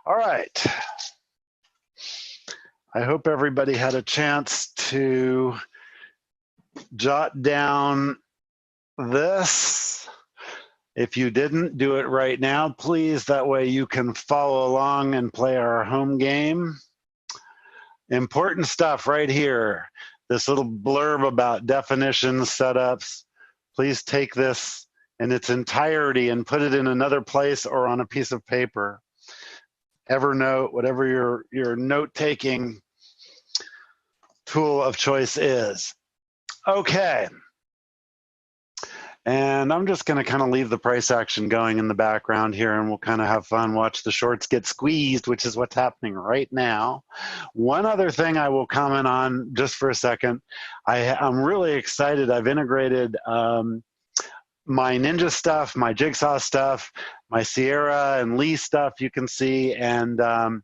All right. I hope everybody had a chance to jot down this. If you didn't, do it right now, please. That way you can follow along and play our home game. Important stuff right here. This little blurb about definitions, setups. Please take this in its entirety and put it in another place or on a piece of paper. Evernote, whatever your note-taking tool of choice is. Okay. And I'm just going to kind of leave the price action going in the background here, and we'll kind of have fun, watch the shorts get squeezed, which is what's happening right now. One other thing I will comment on just for a second. I'm really excited. I've integrated my Ninja stuff, my Jigsaw stuff, my Sierra and Lee stuff you can see, and the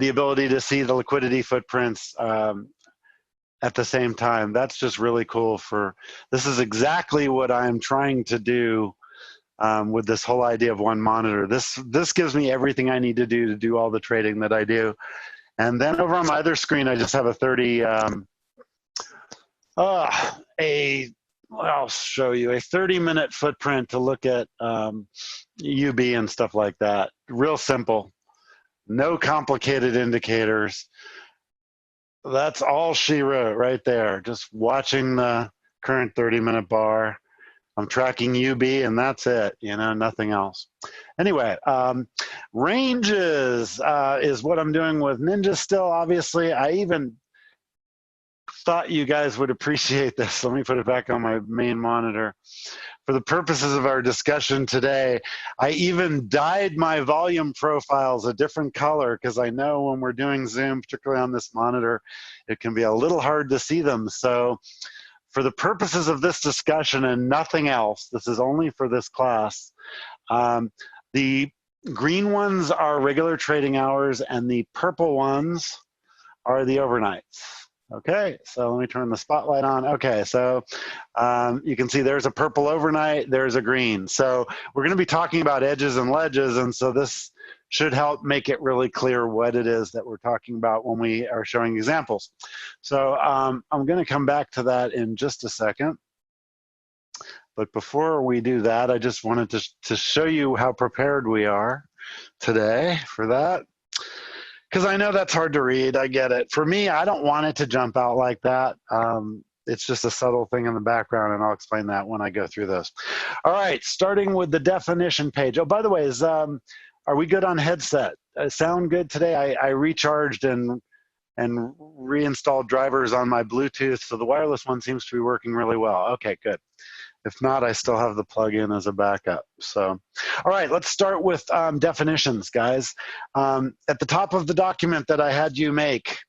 ability to see the liquidity footprints at the same time. That's just really cool. This is exactly what I'm trying to do with this whole idea of one monitor. This gives me everything I need to do all the trading that I do. And then over on my other screen, I just have a 30, I'll show you a 30-minute footprint to look at UB and stuff like that. Real simple, no complicated indicators. That's all she wrote right there. Just watching the current 30-minute bar. I'm tracking UB and that's it, nothing else. Anyway, ranges is what I'm doing with Ninja still, obviously. I even thought you guys would appreciate this. Let me put it back on my main monitor. For the purposes of our discussion today, I even dyed my volume profiles a different color because I know when we're doing Zoom, particularly on this monitor, it can be a little hard to see them. So for the purposes of this discussion and nothing else, this is only for this class, the green ones are regular trading hours and the purple ones are the overnights. Okay, so let me turn the spotlight on. Okay, so you can see there's a purple overnight, there's a green. So we're going to be talking about edges and ledges, and so this should help make it really clear what it is that we're talking about when we are showing examples. So I'm going to come back to that in just a second. But before we do that, I just wanted to show you how prepared we are today for that. Because I know that's hard to read. I get it. For me, I don't want it to jump out like that. It's just a subtle thing in the background, and I'll explain that when I go through this. All right, starting with the definition page. Oh, by the way, are we good on headset? Sound good today? I recharged and reinstalled drivers on my Bluetooth, so the wireless one seems to be working really well. Okay, good. If not, I still have the plug-in as a backup. So, all right, let's start with definitions, guys. At the top of the document that I had you make,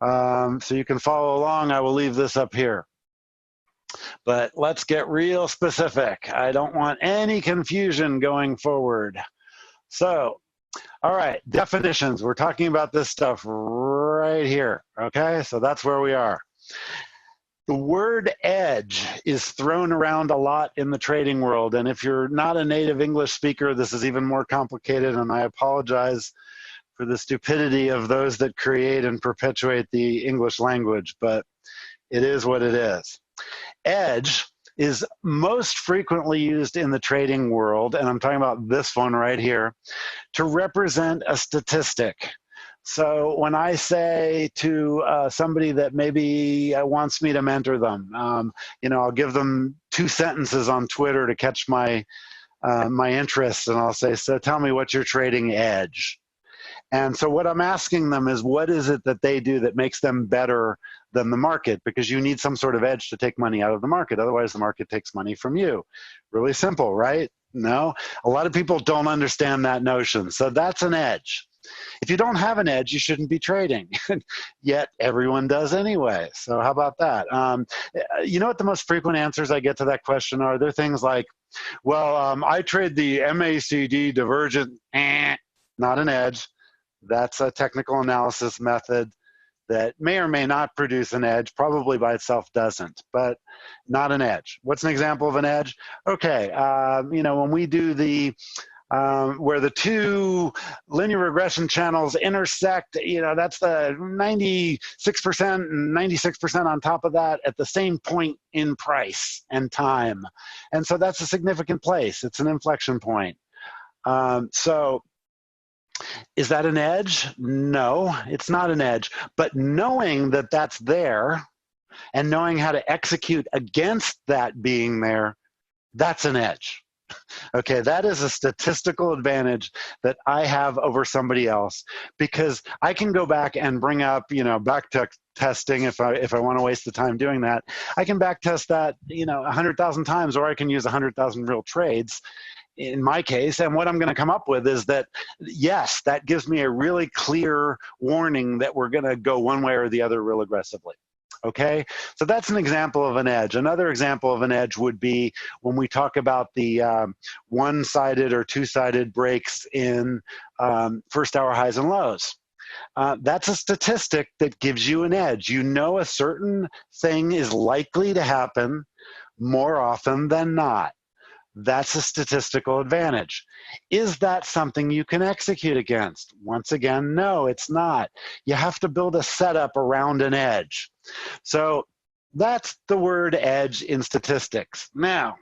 so you can follow along, I will leave this up here. But let's get real specific. I don't want any confusion going forward. So, all right, definitions. We're talking about this stuff right here, okay? So that's where we are. The word edge is thrown around a lot in the trading world, and if you're not a native English speaker, this is even more complicated, and I apologize for the stupidity of those that create and perpetuate the English language, but it is what it is. Edge is most frequently used in the trading world, and I'm talking about this one right here, to represent a statistic. So when I say to somebody that maybe wants me to mentor them, I'll give them 2 sentences on Twitter to catch my interest, and I'll say, so tell me what's your trading edge? And so what I'm asking them is, what is it that they do that makes them better than the market? Because you need some sort of edge to take money out of the market. Otherwise, the market takes money from you. Really simple, right? No? A lot of people don't understand that notion. So that's an edge. If you don't have an edge, you shouldn't be trading. Yet everyone does anyway. So how about that? You know what the most frequent answers I get to that question are? They're things like, well, I trade the MACD divergent, not an edge. That's a technical analysis method that may or may not produce an edge, probably by itself doesn't, but not an edge. What's an example of an edge? Okay, when we do the where the two linear regression channels intersect, that's the 96% and 96% on top of that at the same point in price and time. And so that's a significant place. It's an inflection point. So is that an edge? No, it's not an edge. But knowing that that's there and knowing how to execute against that being there, that's an edge. Okay, that is a statistical advantage that I have over somebody else, because I can go back and bring up, back testing if I want to waste the time doing that. I can back test that, 100,000 times, or I can use 100,000 real trades in my case. And what I'm going to come up with is that, yes, that gives me a really clear warning that we're going to go one way or the other real aggressively. Okay, so that's an example of an edge. Another example of an edge would be when we talk about the one-sided or two-sided breaks in first hour highs and lows. That's a statistic that gives you an edge. A certain thing is likely to happen more often than not. That's a statistical advantage. Is that something you can execute against? Once again, no, it's not. You have to build a setup around an edge. So that's the word edge in statistics. Now,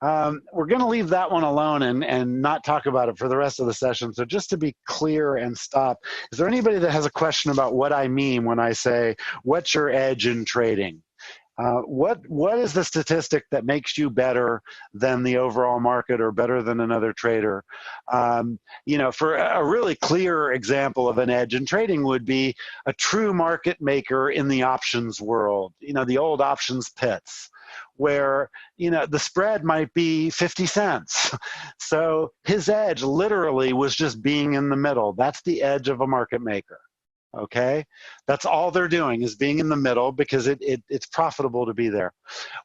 we're going to leave that one alone and not talk about it for the rest of the session. So just to be clear and stop, is there anybody that has a question about what I mean when I say, what's your edge in trading? What is the statistic that makes you better than the overall market or better than another trader? For a really clear example of an edge in trading would be a true market maker in the options world, the old options pits, where, the spread might be 50 cents. So his edge literally was just being in the middle. That's the edge of a market maker. Okay, that's all they're doing is being in the middle because it's profitable to be there.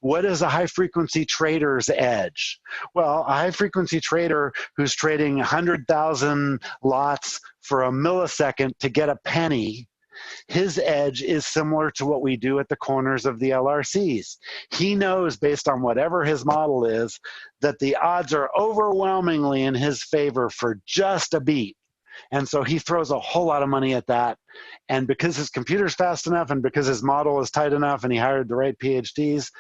What is a high frequency trader's edge? Well, a high frequency trader who's trading 100,000 lots for a millisecond to get a penny, his edge is similar to what we do at the corners of the LRCs. He knows, based on whatever his model is, that the odds are overwhelmingly in his favor for just a beat. And so he throws a whole lot of money at that. And because his computer's fast enough and because his model is tight enough and he hired the right PhDs,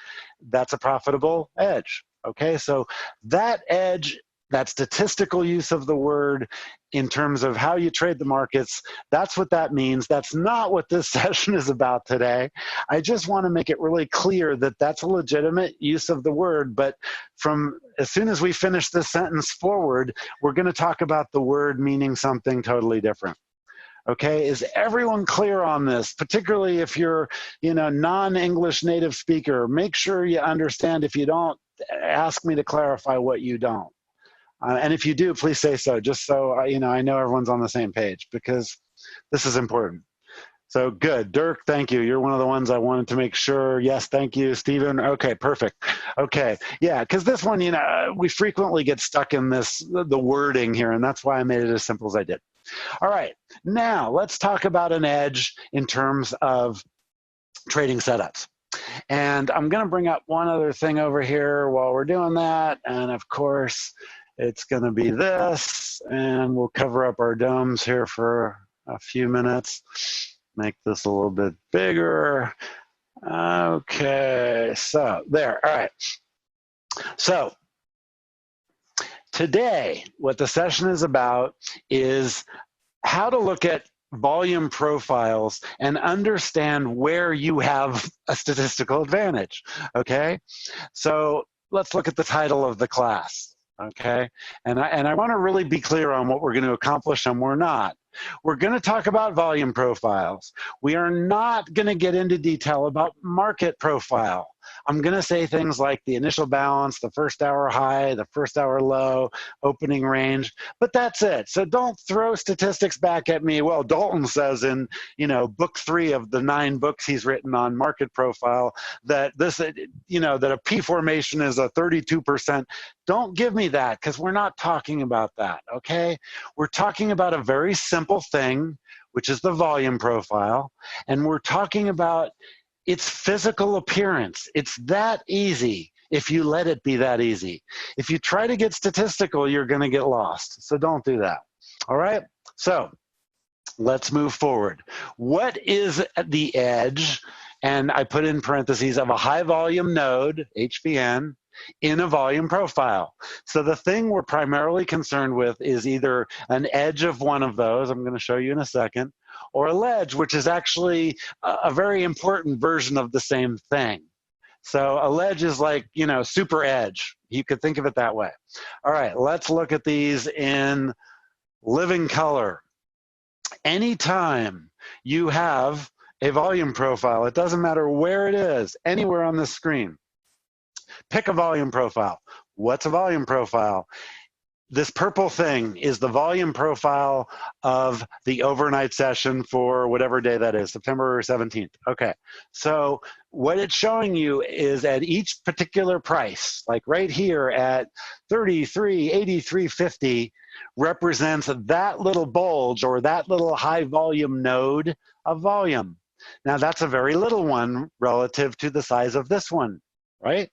that's a profitable edge. Okay, so that edge, that statistical use of the word in terms of how you trade the markets, that's what that means. That's not what this session is about today. I just want to make it really clear that that's a legitimate use of the word, but from as soon as we finish this sentence forward, we're going to talk about the word meaning something totally different. Okay, is everyone clear on this? Particularly if you're, non-English native speaker, make sure you understand. If you don't, ask me to clarify what you don't. And if you do, please say so, just so I know everyone's on the same page, because this is important. So good. Dirk, thank you. You're one of the ones I wanted to make sure. Yes, thank you. Stephen, okay, perfect. Okay, yeah, because this one, we frequently get stuck in the wording here, and that's why I made it as simple as I did. All right, now let's talk about an edge in terms of trading setups. And I'm going to bring up one other thing over here while we're doing that, and of course, it's going to be this, and we'll cover up our domes here for a few minutes. Make this a little bit bigger. Okay, so there, all right. So today, what the session is about is how to look at volume profiles and understand where you have a statistical advantage, okay? So let's look at the title of the class. Okay, and I want to really be clear on what we're going to accomplish and we're not. We're going to talk about volume profiles. We are not going to get into detail about market profile. I'm going to say things like the initial balance, the first hour high, the first hour low, opening range, but that's it. So don't throw statistics back at me. Well, Dalton says in, book 3 of the 9 books he's written on market profile that this, that a P formation is a 32%. Don't give me that, because we're not talking about that, okay? We're talking about a very simple thing, which is the volume profile, and we're talking about its physical appearance. It's that easy. if you let it be that easy. If you try to get statistical, you're going to get lost. So don't do that. All right? So let's move forward. What is the edge? And I put in parentheses of a high volume node, HVN, in a volume profile. So the thing we're primarily concerned with is either an edge of one of those, I'm going to show you in a second, or a ledge, which is actually a very important version of the same thing. So a ledge is like, you know, super edge. You could think of it that way. All right, let's look at these in living color. Anytime you have a volume profile, it doesn't matter where it is, anywhere on the screen, pick a volume profile. What's a volume profile? This purple thing is the volume profile of the overnight session for whatever day that is, September 17th. Okay, so what it's showing you is at each particular price, like right here at 33.83.50, represents that little bulge or that little high volume node of volume. Now that's a very little one relative to the size of this one, right?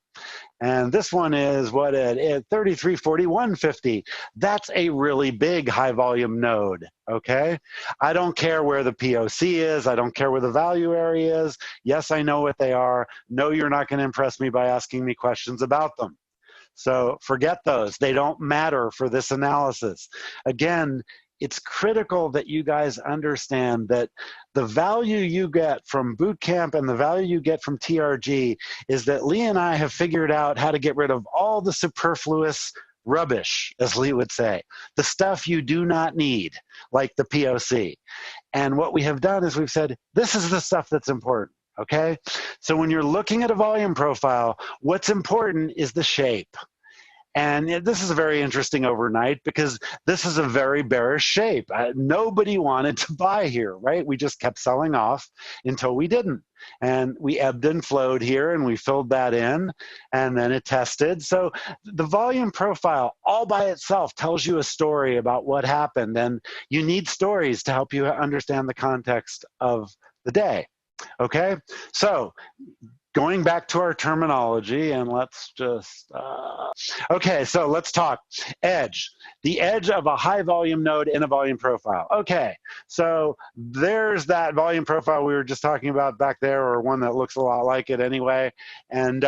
And this one is what at 33.41.50. That's a really big high volume node, okay? I don't care where the POC is. I don't care where the value area is. Yes, I know what they are. No, you're not going to impress me by asking me questions about them. So forget those. They don't matter for this analysis. Again, it's critical that you guys understand that the value you get from boot camp and the value you get from TRG is that Lee and I have figured out how to get rid of all the superfluous rubbish, as Lee would say, the stuff you do not need, like the POC. And what we have done is we've said, this is the stuff that's important, okay? So when you're looking at a volume profile, what's important is the shape. And this is a very interesting overnight because this is a very bearish shape. Nobody wanted to buy here, right? We just kept selling off until we didn't. And we ebbed and flowed here and we filled that in and then it tested. So the volume profile all by itself tells you a story about what happened. And you need stories to help you understand the context of the day. Okay, so going back to our terminology, and let's just, okay, so let's talk edge. The edge of a high volume node in a volume profile. Okay, so there's that volume profile we were just talking about back there, or one that looks a lot like it anyway. And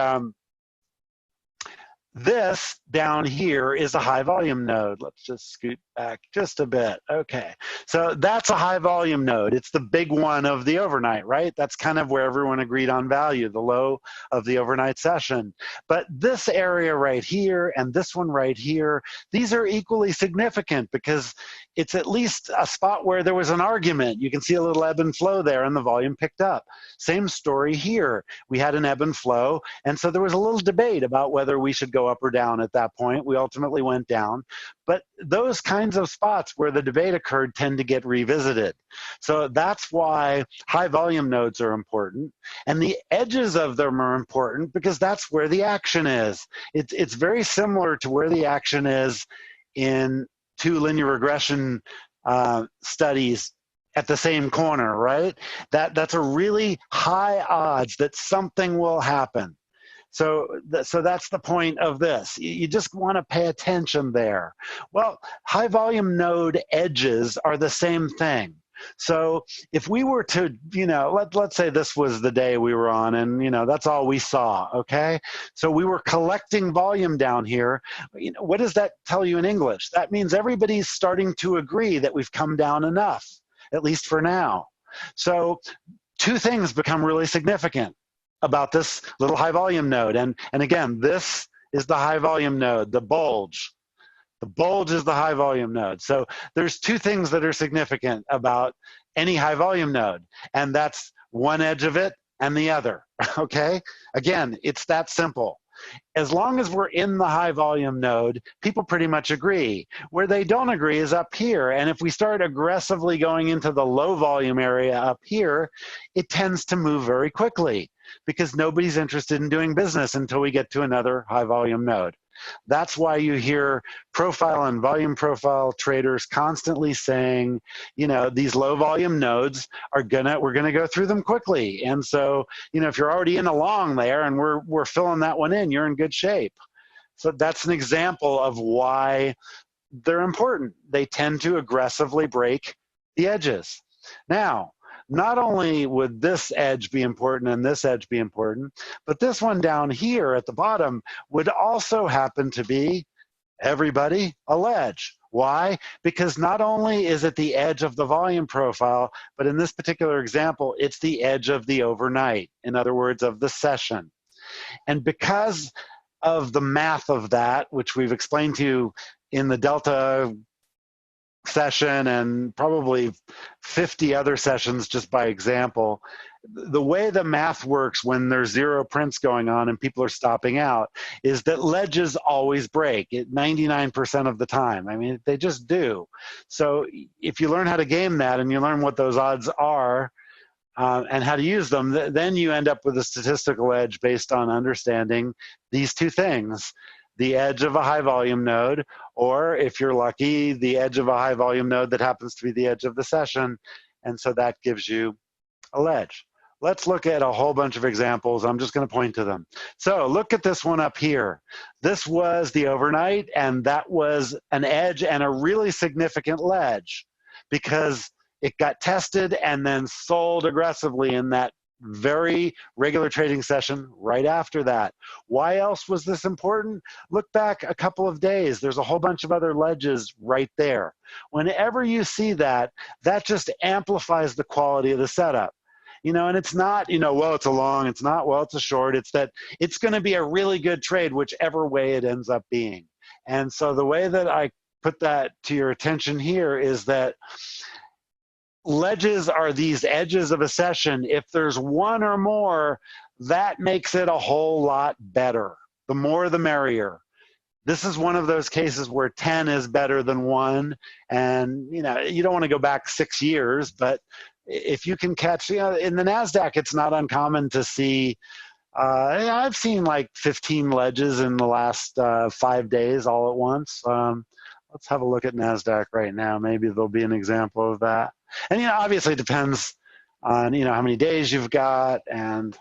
this down here is a high volume node. Let's just scoot back just a bit. Okay, so that's a high volume node. It's the big one of the overnight, right? That's kind of where everyone agreed on value, the low of the overnight session. But this area right here and this one right here, these are equally significant because it's at least a spot where there was an argument. You can see a little ebb and flow there and the volume picked up. Same story here. We had an ebb and flow, and so there was a little debate about whether we should go up or down at that point. We ultimately went down. But those kinds of spots where the debate occurred tend to get revisited. So that's why high volume nodes are important. And the edges of them are important because that's where the action is. It's very similar to where the action is in two linear regression studies at the same corner, right? That's a really high odds that something will happen. So that's the point of this. You just want to pay attention there. Well, high volume node edges are the same thing. So if we were to, let's say this was the day we were on and, that's all we saw, okay? So we were collecting volume down here. What does that tell you in English? That means everybody's starting to agree that we've come down enough, at least for now. So two things become really significant about this little high volume node. And again, this is the high volume node, the bulge. The bulge is the high volume node. So there's two things that are significant about any high volume node, and that's one edge of it and the other, okay? Again, it's that simple. As long as we're in the high volume node, people pretty much agree. Where they don't agree is up here. And if we start aggressively going into the low volume area up here, it tends to move very quickly because nobody's interested in doing business until we get to another high volume node. That's why you hear profile and volume profile traders constantly saying, these low volume nodes we're gonna go through them quickly. And so, if you're already in a long there and we're filling that one in, you're in good shape. So that's an example of why they're important. They tend to aggressively break the edges. Now, not only would this edge be important and this edge be important, but this one down here at the bottom would also happen to be, everybody, a ledge. Why? Because not only is it the edge of the volume profile, but in this particular example, it's the edge of the overnight. In other words, of the session. And because of the math of that, which we've explained to you in the Delta session and probably 50 other sessions just by example, the way the math works when there's zero prints going on and people are stopping out is that ledges always break 99% of the time. I mean, they just do. So if you learn how to game that and you learn what those odds are and how to use them, then you end up with a statistical edge based on understanding these two things: the edge of a high volume node, or if you're lucky, the edge of a high volume node that happens to be the edge of the session. And so that gives you a ledge. Let's look at a whole bunch of examples. I'm just going to point to them. So look at this one up here. This was the overnight, and that was an edge and a really significant ledge because it got tested and then sold aggressively in that very regular trading session right after that. Why else was this important? Look back a couple of days. There's a whole bunch of other ledges right there. Whenever you see that, that just amplifies the quality of the setup. And it's not, well, it's a long, it's not, well, it's a short. It's that it's going to be a really good trade, whichever way it ends up being. And so the way that I put that to your attention here is that ledges are these edges of a session. If there's one or more, that makes it a whole lot better. The more, the merrier. This is one of those cases where 10 is better than 1. And, you don't want to go back 6 years, but if you can catch, in the NASDAQ, it's not uncommon to see, I've seen like 15 ledges in the last 5 days all at once. Let's have a look at NASDAQ right now. Maybe there'll be an example of that. And, obviously it depends on, how many days you've got. And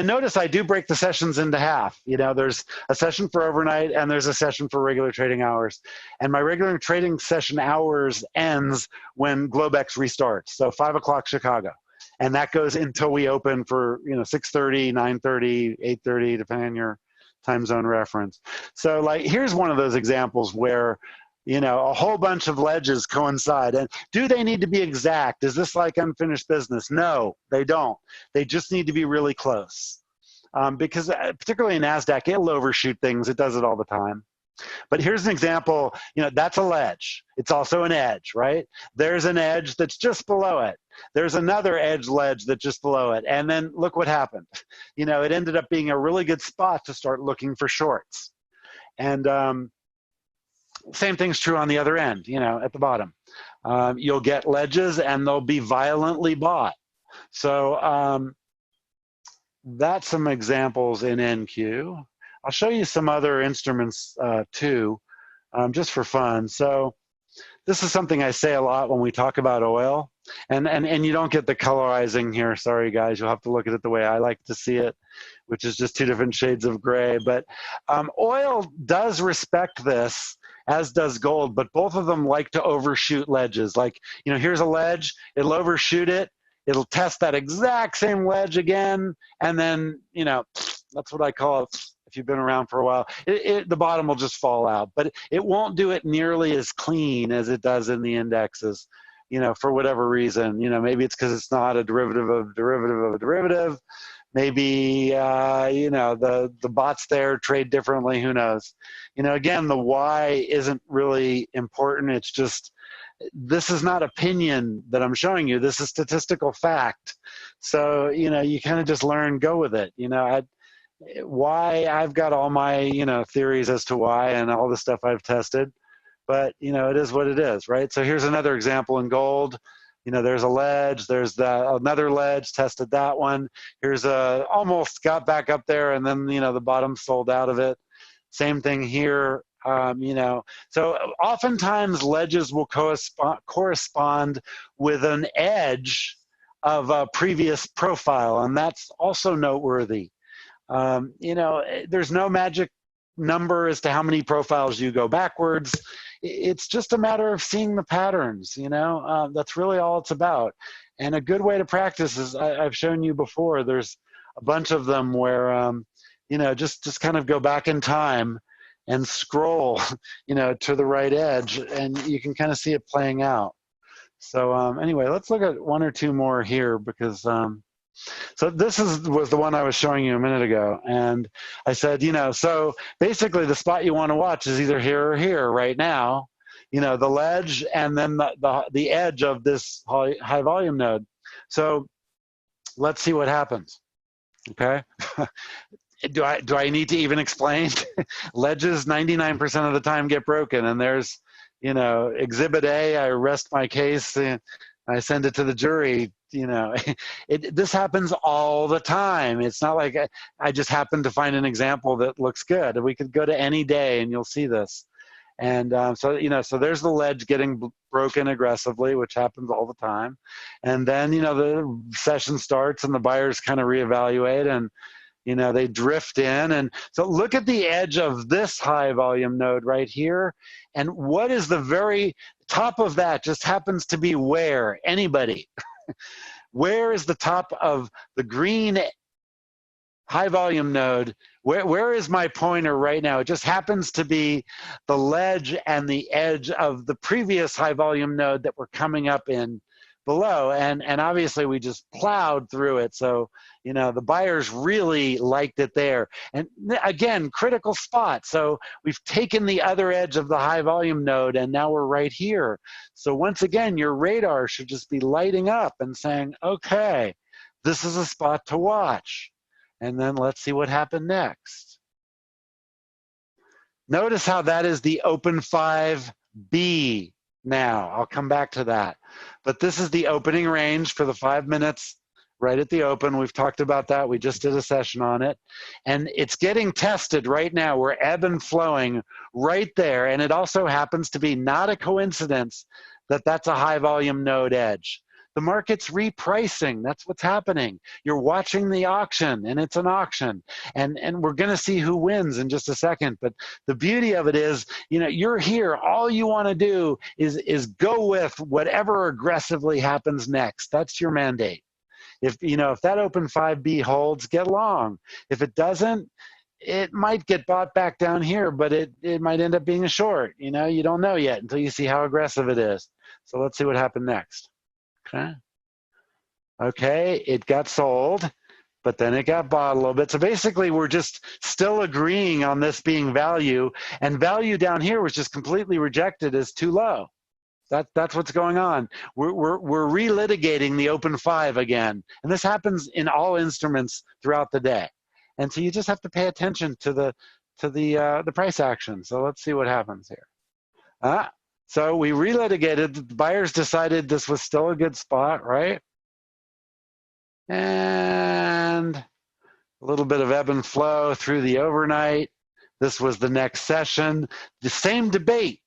notice I do break the sessions into half. There's a session for overnight and there's a session for regular trading hours. And my regular trading session hours ends when Globex restarts. So 5 o'clock Chicago. And that goes until we open for, 6:30, 9:30, 8:30, depending on your time zone reference. So here's one of those examples where, a whole bunch of ledges coincide. And do they need to be exact? Is this like unfinished business? No, they don't. They just need to be really close. Because particularly in NASDAQ, it'll overshoot things. It does it all the time. But here's an example, that's a ledge. It's also an edge, right? There's an edge that's just below it. There's another ledge that's just below it. And then look what happened. It ended up being a really good spot to start looking for shorts. And same thing's true on the other end, at the bottom. You'll get ledges and they'll be violently bought. So that's some examples in NQ. I'll show you some other instruments too, just for fun. So this is something I say a lot when we talk about oil. And you don't get the colorizing here. Sorry, guys. You'll have to look at it the way I like to see it, which is just 2 different shades of gray. But oil does respect this, as does gold, but both of them like to overshoot ledges. Here's a ledge, it'll overshoot it, it'll test that exact same ledge again, and then, that's what I call it, if you've been around for a while, the bottom will just fall out, but it won't do it nearly as clean as it does in the indexes, for whatever reason. Maybe it's because it's not a derivative of a derivative of a derivative. Maybe, the bots there trade differently. Who knows? Again, the why isn't really important. It's just, this is not opinion that I'm showing you. This is statistical fact. So, you kind of just learn, go with it. Why I've got all my, theories as to why and all the stuff I've tested. But, it is what it is, right? So here's another example in gold. You know, there's a ledge, there's another ledge, tested that one. Here's almost got back up there, and then, you know, the bottom sold out of it. Same thing here. You know, so oftentimes ledges will correspond with an edge of a previous profile, and that's also noteworthy. You know, there's no magic number as to how many profiles you go backwards. It's just a matter of seeing the patterns, you know. That's really all it's about. And a good way to practice is, I've shown you before, there's a bunch of them where, you know, just kind of go back in time and scroll, you know, to the right edge, and you can kind of see it playing out. So anyway, let's look at one or two more here, because so this was the one I was showing you a minute ago, and I said, you know, so basically the spot you want to watch is either here or here right now, you know, the ledge and then the edge of this high volume node. So let's see what happens. Okay. Do I need to even explain? Ledges 99% of the time get broken, and there's, you know, exhibit A, I rest my case and I send it to the jury. You know, this happens all the time. It's not like I just happened to find an example that looks good. We could go to any day and you'll see this. And so, you know, so there's the ledge getting broken aggressively, which happens all the time. And then, you know, the session starts and the buyers kind of reevaluate, and, you know, they drift in. And so look at the edge of this high volume node right here. And what is the very top of that? Just happens to be where? Anybody? Where is the top of the green high volume node? Where is my pointer right now? It just happens to be the ledge and the edge of the previous high volume node that we're coming up in below. And obviously we just plowed through it. So, you know, the buyers really liked it there. And again, critical spot. So we've taken the other edge of the high volume node, and now we're right here. So once again, your radar should just be lighting up and saying, okay, this is a spot to watch. And then let's see what happened next. Notice how that is the open 5B now. I'll come back to that. But this is the opening range for the 5 minutes right at the open. We've talked about that. We just did a session on it. And it's getting tested right now. We're ebb and flowing right there. And it also happens to be not a coincidence that that's a high volume node edge. The market's repricing. That's what's happening. You're watching the auction, and it's an auction. And we're going to see who wins in just a second. But the beauty of it is, you know, you're here. All you want to do is go with whatever aggressively happens next. That's your mandate. If, you know, if that open 5B holds, get long. If it doesn't, it might get bought back down here, but it might end up being a short. You know, you don't know yet until you see how aggressive it is. So let's see what happened next. Okay, it got sold, but then it got bought a little bit. So basically, we're just still agreeing on this being value, and value down here was just completely rejected as too low. That's what's going on. We're relitigating the open 5 again, and this happens in all instruments throughout the day. And so you just have to pay attention to the price action. So let's see what happens here. So we relitigated. The buyers decided this was still a good spot, right? And a little bit of ebb and flow through the overnight. This was the next session. The same debate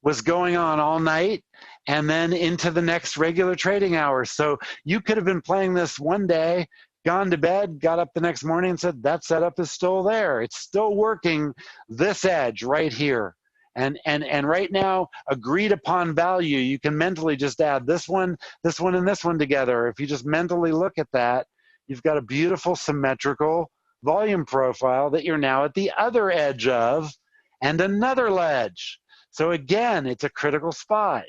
was going on all night and then into the next regular trading hours. So you could have been playing this one day, gone to bed, got up the next morning and said, that setup is still there. It's still working this edge right here. And right now, agreed upon value, you can mentally just add this one, and this one together. If you just mentally look at that, you've got a beautiful symmetrical volume profile that you're now at the other edge of, and another ledge. So again, it's a critical spot.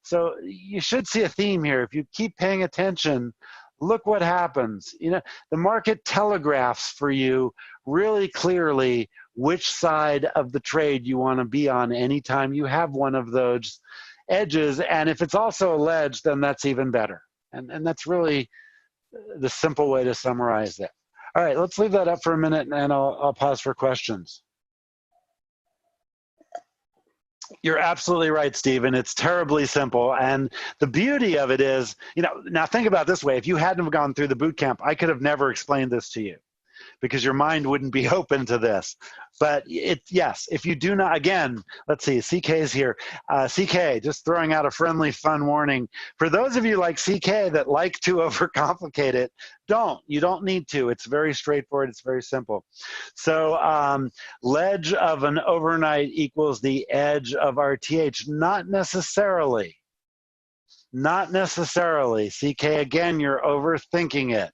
So you should see a theme here. If you keep paying attention, look what happens. You know, the market telegraphs for you really clearly which side of the trade you want to be on anytime you have one of those edges. And if it's also a ledge, then that's even better. And that's really the simple way to summarize it. All right, let's leave that up for a minute, and I'll pause for questions. You're absolutely right, Stephen. It's terribly simple. And the beauty of it is, now think about it this way. If you hadn't have gone through the boot camp, I could have never explained this to you because your mind wouldn't be open to this. But yes, if you do not, again, let's see, CK's here. CK, just throwing out a friendly, fun warning. For those of you like CK that like to overcomplicate it, you don't need to. It's very straightforward. It's very simple. So ledge of an overnight equals the edge of RTH. Not necessarily. Not necessarily. CK, again, you're overthinking it.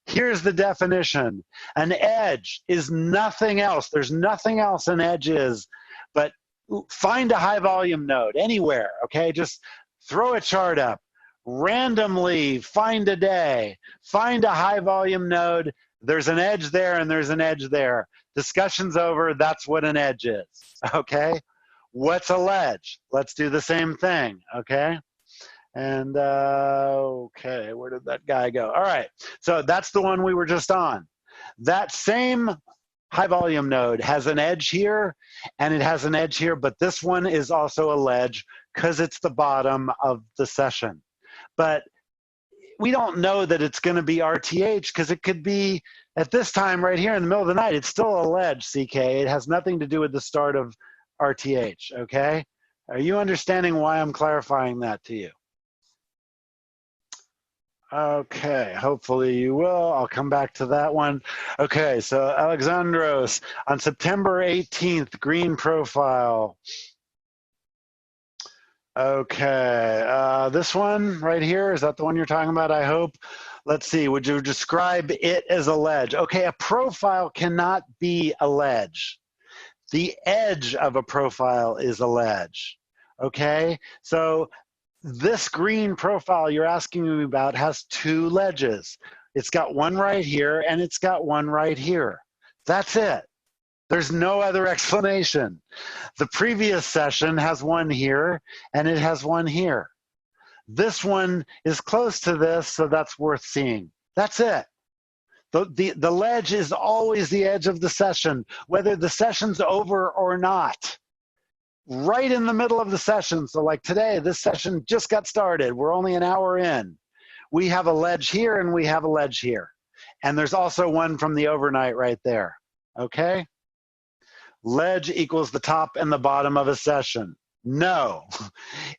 Here's the definition. An edge is nothing else. There's nothing else an edge is, but find a high volume node anywhere, okay? Just throw a chart up. Randomly find a day. Find a high volume node. There's an edge there and there's an edge there. Discussion's over. That's what an edge is, okay? What's a ledge? Let's do the same thing, okay? And okay, where did that guy go? All right, so that's the one we were just on. That same high volume node has an edge here and it has an edge here, but this one is also a ledge because it's the bottom of the session. But we don't know that it's going to be RTH because it could be at this time right here in the middle of the night. It's still a ledge, CK. It has nothing to do with the start of RTH, okay? Are you understanding why I'm clarifying that to you? Okay, hopefully you will. I'll come back to that one. Okay, so Alexandros, on September 18th, green profile. Okay, this one right here, is that the one you're talking about, I hope? Let's see, would you describe it as a ledge? Okay, a profile cannot be a ledge. The edge of a profile is a ledge, okay? So this green profile you're asking me about has two ledges. It's got one right here and it's got one right here. That's it. There's no other explanation. The previous session has one here and it has one here. This one is close to this, so that's worth seeing. That's it. The ledge is always the edge of the session, whether the session's over or not. Right in the middle of the session, so like today, this session just got started. We're only an hour in. We have a ledge here and we have a ledge here. And there's also one from the overnight right there, okay? Ledge equals the top and the bottom of a session. No,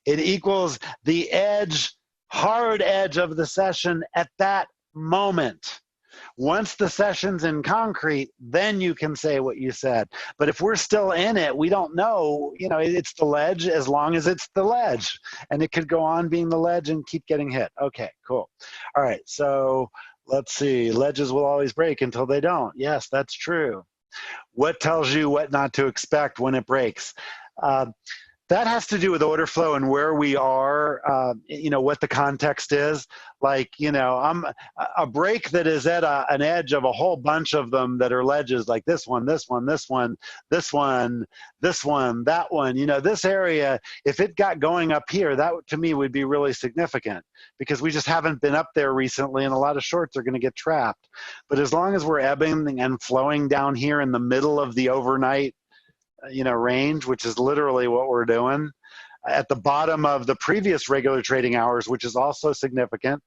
it equals the edge, hard edge of the session at that moment. Once the session's in concrete, then you can say what you said. But if we're still in it, we don't know, it's the ledge as long as it's the ledge. And it could go on being the ledge and keep getting hit. Okay, cool. All right, so let's see. Ledges will always break until they don't. Yes, that's true. What tells you what not to expect when it breaks? That has to do with order flow and where we are, what the context is. Like, I'm a break that is at an edge of a whole bunch of them that are ledges, like this one, this one, this one, this one, this one, that one. This area, if it got going up here, that to me would be really significant because we just haven't been up there recently and a lot of shorts are going to get trapped. But as long as we're ebbing and flowing down here in the middle of the overnight range, which is literally what we're doing at the bottom of the previous regular trading hours, which is also significant.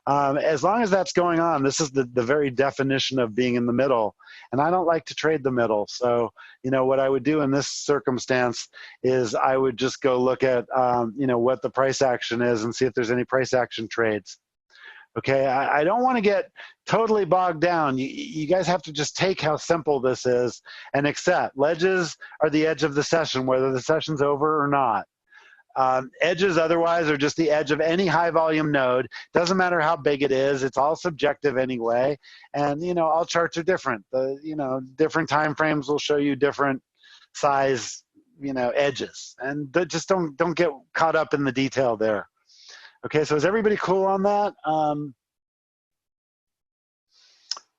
As long as that's going on, this is the very definition of being in the middle. And I don't like to trade the middle. So, what I would do in this circumstance is I would just go look at, what the price action is and see if there's any price action trades. Okay, I don't want to get totally bogged down. You guys have to just take how simple this is and accept. Ledges are the edge of the session, whether the session's over or not. Edges otherwise are just the edge of any high volume node. Doesn't matter how big it is. It's all subjective anyway. And, all charts are different. Different time frames will show you different size, edges. And just don't get caught up in the detail there. Okay, so is everybody cool on that?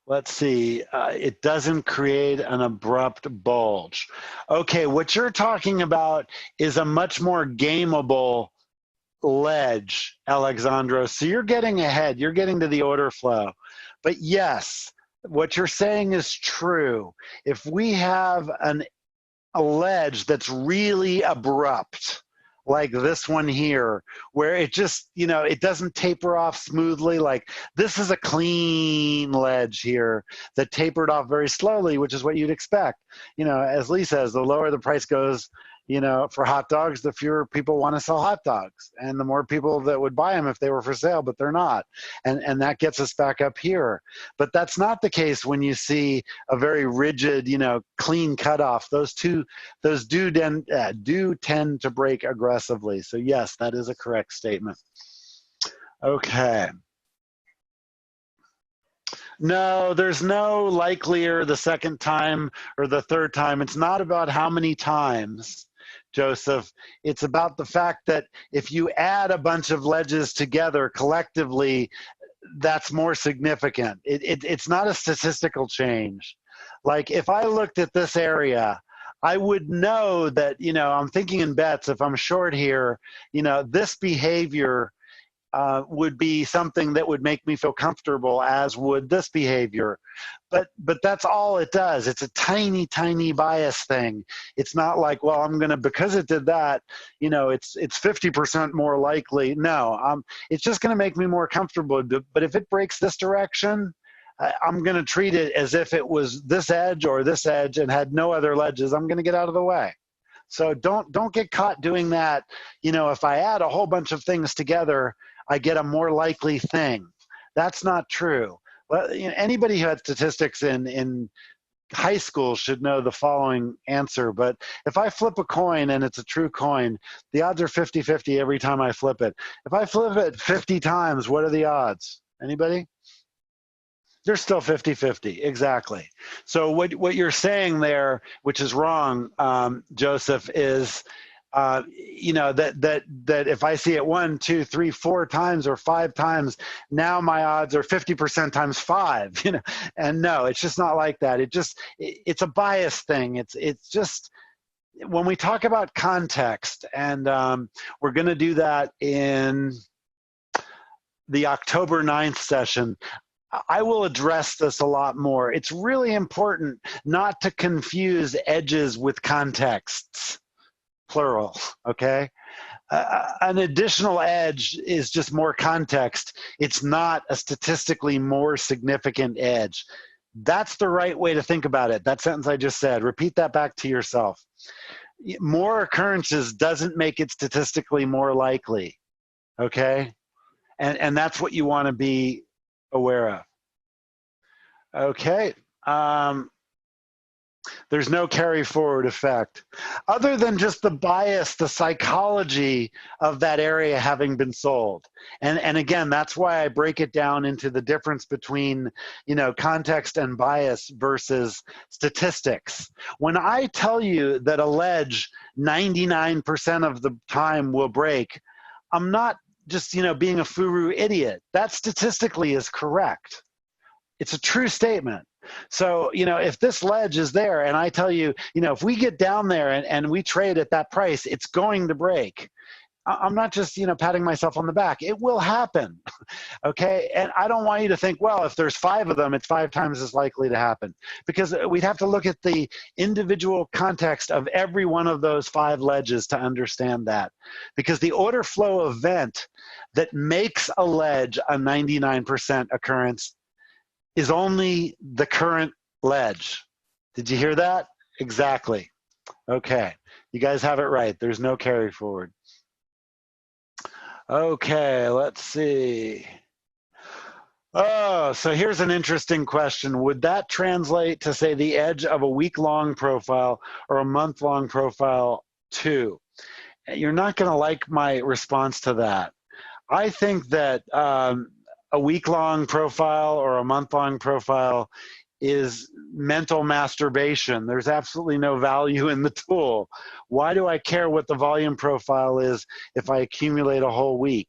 Let's see, it doesn't create an abrupt bulge. Okay, what you're talking about is a much more gameable ledge, Alexandros. So you're getting ahead, you're getting to the order flow. But yes, what you're saying is true. If we have an a ledge that's really abrupt, like this one here, where it just, it doesn't taper off smoothly. Like this is a clean ledge here that tapered off very slowly, which is what you'd expect. As Lee says, the lower the price goes, for hot dogs, the fewer people want to sell hot dogs, and the more people that would buy them if they were for sale, but they're not. And that gets us back up here. But that's not the case when you see a very rigid, clean cutoff. Those do tend to break aggressively. So yes, that is a correct statement. Okay. No, there's no likelier the second time or the third time. It's not about how many times, Joseph. It's about the fact that if you add a bunch of ledges together collectively, that's more significant. It's not a statistical change. Like if I looked at this area, I would know that, I'm thinking in bets, if I'm short here, this behavior would be something that would make me feel comfortable, as would this behavior. But that's all it does. It's a tiny, tiny bias thing. It's not like, well, I'm going to, because it did that, it's 50% more likely. No, it's just going to make me more comfortable. But if it breaks this direction, I'm going to treat it as if it was this edge or this edge and had no other ledges. I'm going to get out of the way. So don't get caught doing that. If I add a whole bunch of things together, I get a more likely thing. That's not true. Well, anybody who had statistics in high school should know the following answer. But if I flip a coin and it's a true coin, the odds are 50-50 every time I flip it. If I flip it 50 times, what are the odds? Anybody? They're still 50-50, exactly. So what you're saying there, which is wrong, Joseph, is that if I see it 1, 2, 3, 4 times or 5 times, now my odds are 50% times 5. And no, it's just not like that. It's a bias thing. It's just when we talk about context, and we're going to do that in the October 9th session. I will address this a lot more. It's really important not to confuse edges with contexts, plural, okay? An additional edge is just more context. It's not a statistically more significant edge. That's the right way to think about it. That sentence I just said, repeat that back to yourself. More occurrences doesn't make it statistically more likely, okay? And that's what you want to be aware of. Okay. There's no carry forward effect other than just the bias, the psychology of that area having been sold. And again, that's why I break it down into the difference between, context and bias versus statistics. When I tell you that a ledge 99% of the time will break, I'm not just, being a furu idiot. That statistically is correct. It's a true statement. So, if this ledge is there and I tell you, if we get down there and we trade at that price, it's going to break. I'm not just, patting myself on the back. It will happen, okay? And I don't want you to think, well, if there's 5 of them, it's 5 times as likely to happen. Because we'd have to look at the individual context of every one of those 5 ledges to understand that. Because the order flow event that makes a ledge a 99% occurrence is only the current ledge. Did you hear that? Exactly. Okay. You guys have it right. There's no carry forward. Okay, let's see. Oh, so here's an interesting question. Would that translate to, say, the edge of a week-long profile or a month-long profile too? You're not going to like my response to that. I think that a week-long profile or a month-long profile is mental masturbation. There's absolutely no value in the tool. Why do I care what the volume profile is if I accumulate a whole week?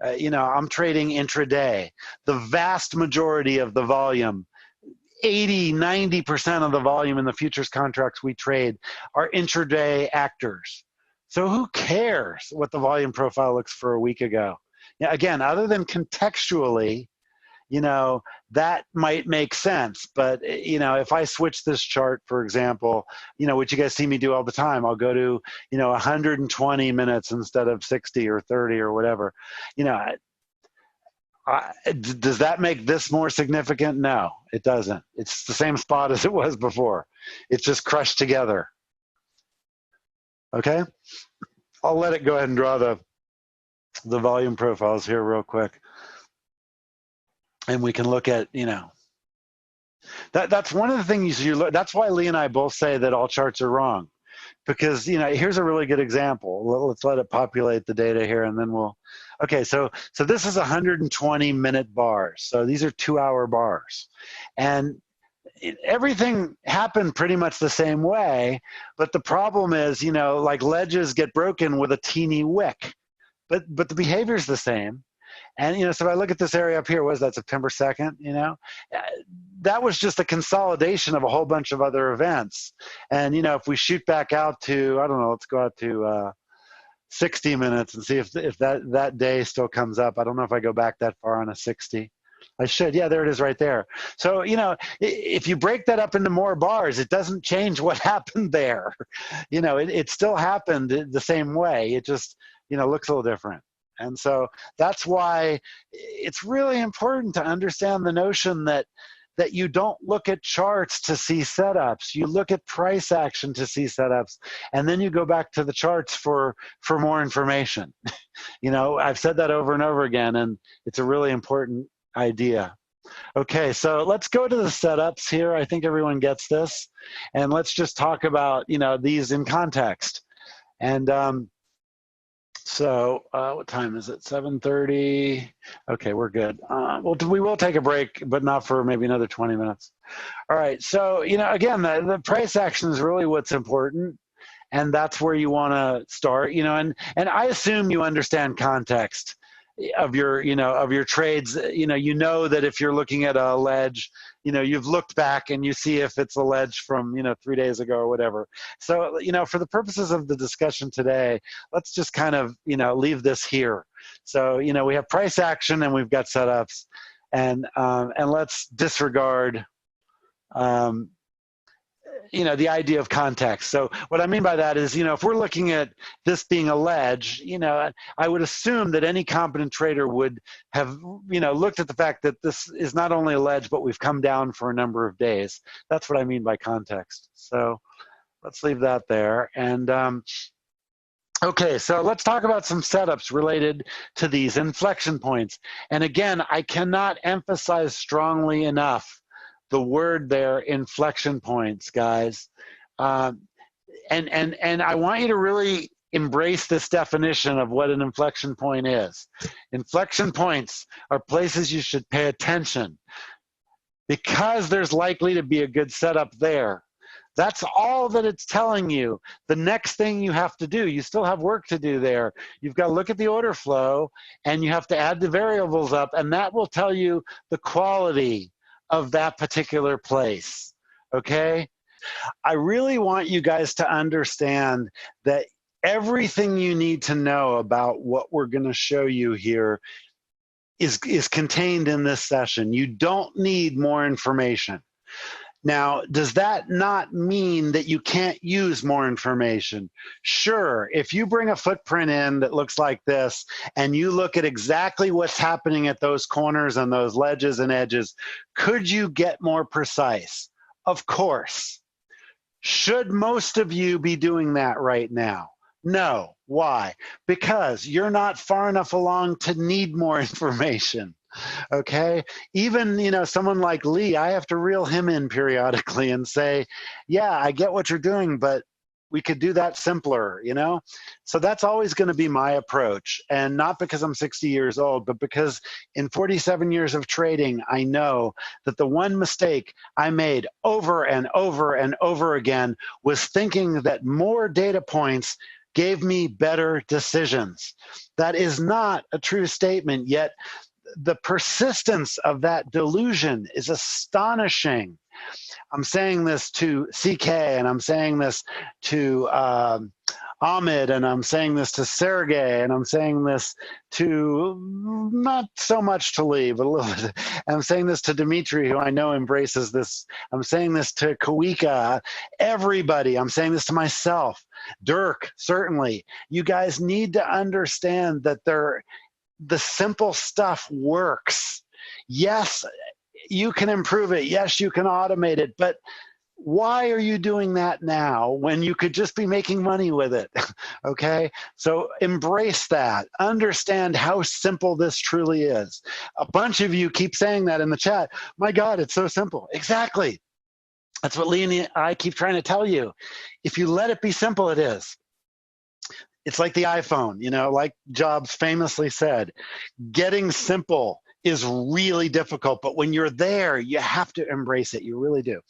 I'm trading intraday. The vast majority of the volume, 80, 90% of the volume in the futures contracts we trade are intraday actors. So who cares what the volume profile looks for a week ago? Again, other than contextually, you know, that might make sense. But, you know, if I switch this chart, for example, you know, which you guys see me do all the time, I'll go to, you know, 120 minutes instead of 60 or 30 or whatever. You know, does that make this more significant? No, it doesn't. It's the same spot as it was before. It's just crushed together. Okay? I'll let it go ahead and draw the volume profiles here real quick. And we can look at, you know, that's one of the things you look, that's why Lee and I both say that all charts are wrong. Because, you know, here's a really good example. Let's let it populate the data here and then we'll, okay, so this is 120-minute bars. So these are 2-hour bars. And everything happened pretty much the same way, but the problem is, you know, like ledges get broken with a teeny wick, but the behavior is the same. And, you know, so if I look at this area up here, was that September 2nd, you know, that was just a consolidation of a whole bunch of other events. And, you know, if we shoot back out to, I don't know, let's go out to 60 minutes and see if that day still comes up. I don't know if I go back that far on a 60. I should. Yeah, there it is right there. So, you know, if you break that up into more bars, it doesn't change what happened there. You know, it still happened the same way. It just, you know, looks a little different. And so that's why it's really important to understand the notion that you don't look at charts to see setups. You look at price action to see setups, and then you go back to the charts for more information. You know, I've said that over and over again, and it's a really important idea. Okay, so let's go to the setups here. I think everyone gets this. And let's just talk about, you know, these in context. And so what time is it? 7:30. Okay, we're good. Well, we will take a break, but not for maybe another 20 minutes. All right, so, you know, again, the price action is really what's important. And that's where you want to start, you know, and I assume you understand context of your, you know, of your trades. You know that if you're looking at a ledge, you know, you've looked back and you see if it's a ledge from, you know, 3 days ago or whatever. So, you know, for the purposes of the discussion today, let's just kind of, you know, leave this here. So, you know, we have price action and we've got setups, and let's disregard, you know, the idea of context. So what I mean by that is, you know, if we're looking at this being a ledge, you know, I would assume that any competent trader would have, you know, looked at the fact that this is not only a ledge, but we've come down for a number of days. That's what I mean by context. So let's leave that there. And okay, so let's talk about some setups related to these inflection points. And again, I cannot emphasize strongly enough the word there, inflection points, guys. And I want you to really embrace this definition of what an inflection point is. Inflection points are places you should pay attention because there's likely to be a good setup there. That's all that it's telling you. The next thing you have to do, you still have work to do there. You've got to look at the order flow and you have to add the variables up, and that will tell you the quality of that particular place, okay? I really want you guys to understand that everything you need to know about what we're going to show you here is contained in this session. You don't need more information. Now, does that not mean that you can't use more information? Sure, if you bring a footprint in that looks like this and you look at exactly what's happening at those corners and those ledges and edges, could you get more precise? Of course. Should most of you be doing that right now? No. Why? Because you're not far enough along to need more information. Okay, even, you know, someone like Lee, I have to reel him in periodically and say, yeah, I get what you're doing, but we could do that simpler, you know? So that's always going to be my approach. And not because I'm 60 years old, but because in 47 years of trading, I know that the one mistake I made over and over and over again was thinking that more data points gave me better decisions. That is not a true statement, yet the persistence of that delusion is astonishing. I'm saying this to CK, and I'm saying this to Ahmed, and I'm saying this to Sergey, and I'm saying this to not so much to Lee, but a little bit. I'm saying this to Dimitri, who I know embraces this. I'm saying this to Kawika, everybody. I'm saying this to myself. Dirk, certainly. You guys need to understand that the simple stuff works. Yes, you can improve it. Yes, you can automate it, but why are you doing that now when you could just be making money with it? Okay, so embrace that. Understand how simple this truly is. A bunch of you keep saying that in the chat. My God, it's so simple. Exactly. That's what Lee and I keep trying to tell you. If you let it be simple, it is. It's like the iPhone, like Jobs famously said, getting simple is really difficult, but when you're there, you have to embrace it. You really do.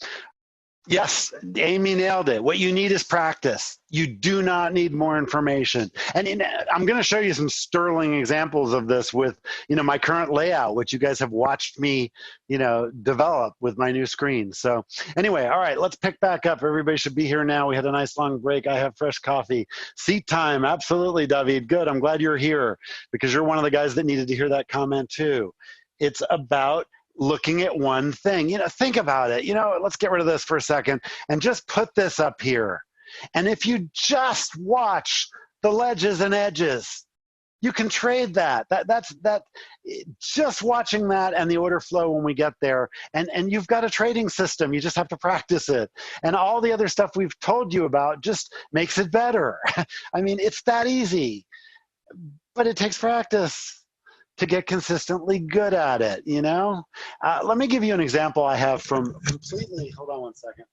Yes, Amy nailed it. What you need is practice. You do not need more information. And I'm going to show you some sterling examples of this with, my current layout, which you guys have watched me, develop with my new screen. So anyway, all right, let's pick back up. Everybody should be here now. We had a nice long break. I have fresh coffee. Seat time. Absolutely, David. Good. I'm glad you're here because you're one of the guys that needed to hear that comment too. It's about looking at one thing. Think about it. Let's get rid of this for a second and just put this up here. And if you just watch the ledges and edges, you can trade that. That's just watching that and the order flow when we get there. And you've got a trading system. You just have to practice it. And all the other stuff we've told you about just makes it better. I mean, it's that easy, but it takes practice to get consistently good at it, Let me give you an example I have from completely, hold on one second.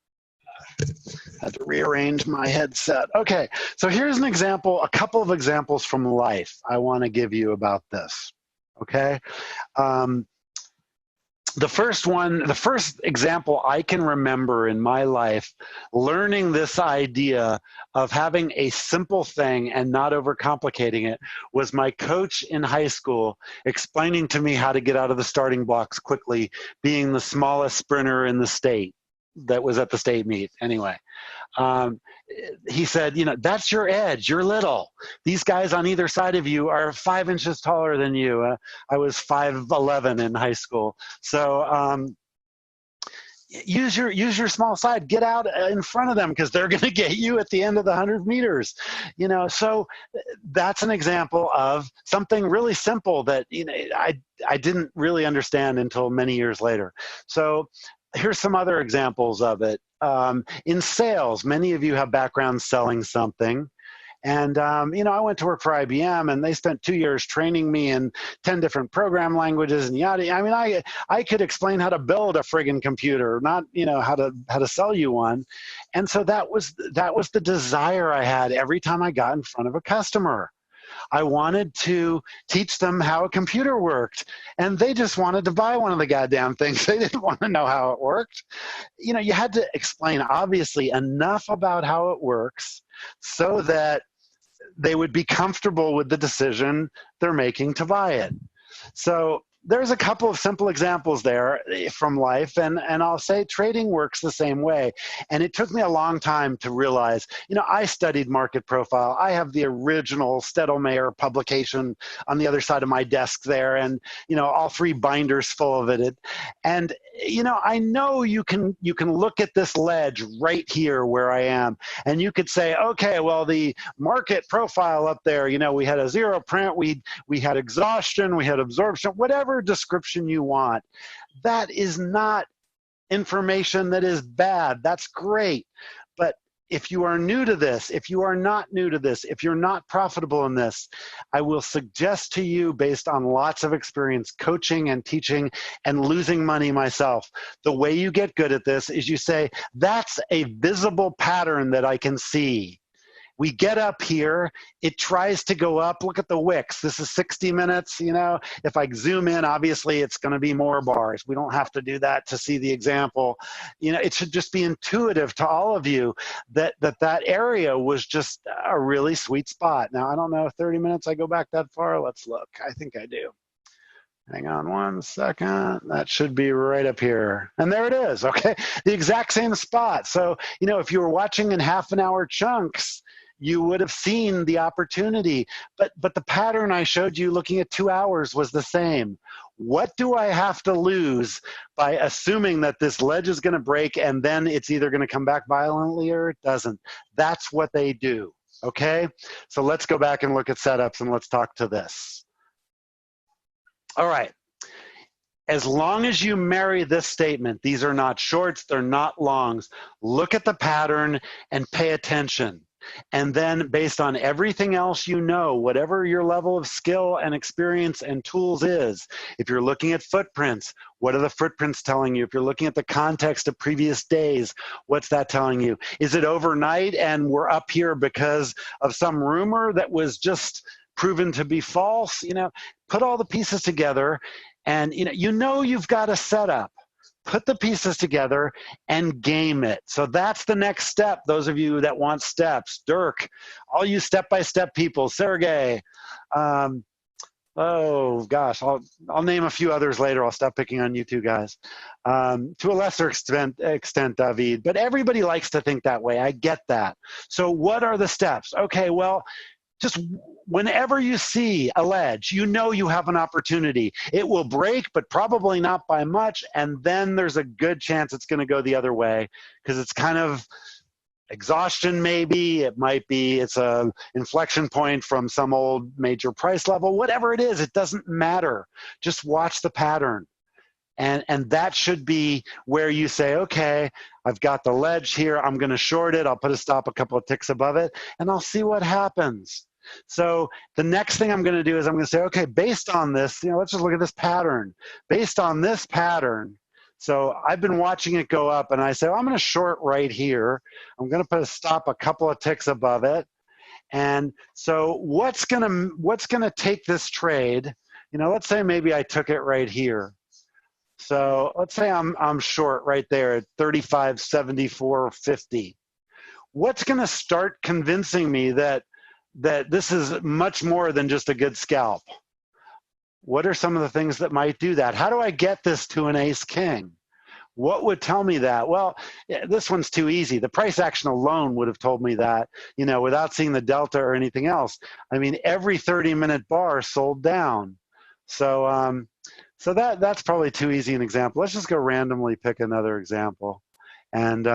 I had to rearrange my headset. Okay, so here's an example, a couple of examples from life I want to give you about this, okay? The first example I can remember in my life, learning this idea of having a simple thing and not overcomplicating it, was my coach in high school explaining to me how to get out of the starting blocks quickly, being the smallest sprinter in the state that was at the state meet anyway. He said, that's your edge. You're little. These guys on either side of you are 5 inches taller than you. I was 5'11" in high school. So use your small side. Get out in front of them because they're going to get you at the end of the 100 meters. So that's an example of something really simple that I didn't really understand until many years later. So here's some other examples of it. In sales, many of you have backgrounds selling something. And, I went to work for IBM and they spent 2 years training me in 10 different program languages and yada. I mean, I could explain how to build a friggin' computer, not, how to sell you one. And so that was the desire I had every time I got in front of a customer. I wanted to teach them how a computer worked, and they just wanted to buy one of the goddamn things. They didn't want to know how it worked. You had to explain, obviously, enough about how it works so that they would be comfortable with the decision they're making to buy it. So there's a couple of simple examples there from life, and I'll say trading works the same way. And it took me a long time to realize, I studied market profile. I have the original Stettlemaier publication on the other side of my desk there, and all 3 binders full of it. And I know you can look at this ledge right here where I am, and you could say, okay, well, the market profile up there, we had a zero print, we had exhaustion, we had absorption, whatever description you want. That is not information that is bad. That's great. But if you are new to this, if you are not new to this, if you're not profitable in this, I will suggest to you, based on lots of experience coaching and teaching and losing money myself, the way you get good at this is you say, that's a visible pattern that I can see. We get up here, it tries to go up. Look at the wicks. This is 60 minutes, If I zoom in, obviously it's going to be more bars. We don't have to do that to see the example. It should just be intuitive to all of you that area was just a really sweet spot. Now, I don't know if 30 minutes I go back that far. Let's look. I think I do. Hang on one second. That should be right up here. And there it is, okay? The exact same spot. So, if you were watching in half an hour chunks, you would have seen the opportunity. But the pattern I showed you looking at 2 hours was the same. What do I have to lose by assuming that this ledge is going to break and then it's either going to come back violently or it doesn't? That's what they do, okay? So let's go back and look at setups and let's talk to this. All right. As long as you marry this statement, these are not shorts, they're not longs. Look at the pattern and pay attention. And then based on everything else you know, whatever your level of skill and experience and tools is, if you're looking at footprints, what are the footprints telling you? If you're looking at the context of previous days, what's that telling you? Is it overnight and we're up here because of some rumor that was just proven to be false? You know, put all the pieces together and you know you've got a setup. Put the pieces together and game it. So that's the next step. Those of you that want steps, Dirk, all you step-by-step people, Sergey, oh gosh, I'll name a few others later. I'll stop picking on you two guys. To a lesser extent, David, but everybody likes to think that way. I get that. So what are the steps? Okay, well, just whenever you see a ledge, you know you have an opportunity. It will break, but probably not by much, and then there's a good chance it's going to go the other way because it's kind of exhaustion maybe. It might be it's a inflection point from some old major price level. Whatever it is, it doesn't matter. Just watch the pattern. And that should be where you say, okay, I've got the ledge here. I'm going to short it. I'll put a stop a couple of ticks above it, and I'll see what happens. So the next thing I'm going to do is I'm going to say, okay, based on this, let's just look at this pattern. Based on this pattern, so I've been watching it go up, and I say, well, I'm going to short right here. I'm going to put a stop a couple of ticks above it. And so what's going to take this trade? Let's say maybe I took it right here. So let's say I'm short right there at 35.74.50. What's going to start convincing me that this is much more than just a good scalp? What are some of the things that might do that? How do I get this to an ace king? What would tell me that? Well, this one's too easy. The price action alone would have told me that, without seeing the delta or anything else. I mean, every 30-minute bar sold down. So so that's probably too easy an example. Let's just go randomly pick another example. And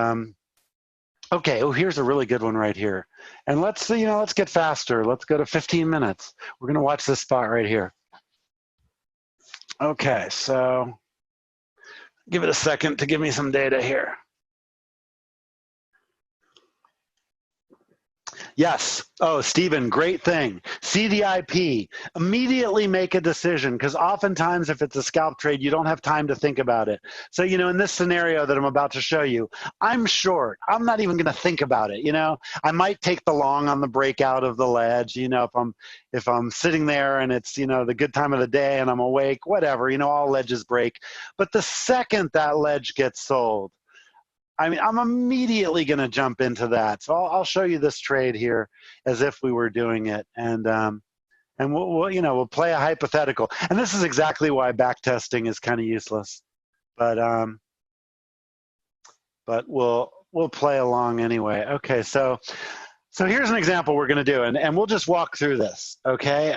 okay, oh, here's a really good one right here. And let's get faster. Let's go to 15 minutes. We're going to watch this spot right here. Okay, so give it a second to give me some data here. Yes. Oh, Stephen, great thing. See the IP. Immediately make a decision, because oftentimes if it's a scalp trade, you don't have time to think about it. So, in this scenario that I'm about to show you, I'm short. I'm not even going to think about it. I might take the long on the breakout of the ledge, if I'm sitting there and it's, the good time of the day and I'm awake, whatever, all ledges break. But the second that ledge gets sold, I'm immediately going to jump into that. So I'll show you this trade here as if we were doing it, and we'll play a hypothetical. And this is exactly why backtesting is kind of useless, but we'll play along anyway. Okay, so here's an example we're going to do, and we'll just walk through this. Okay.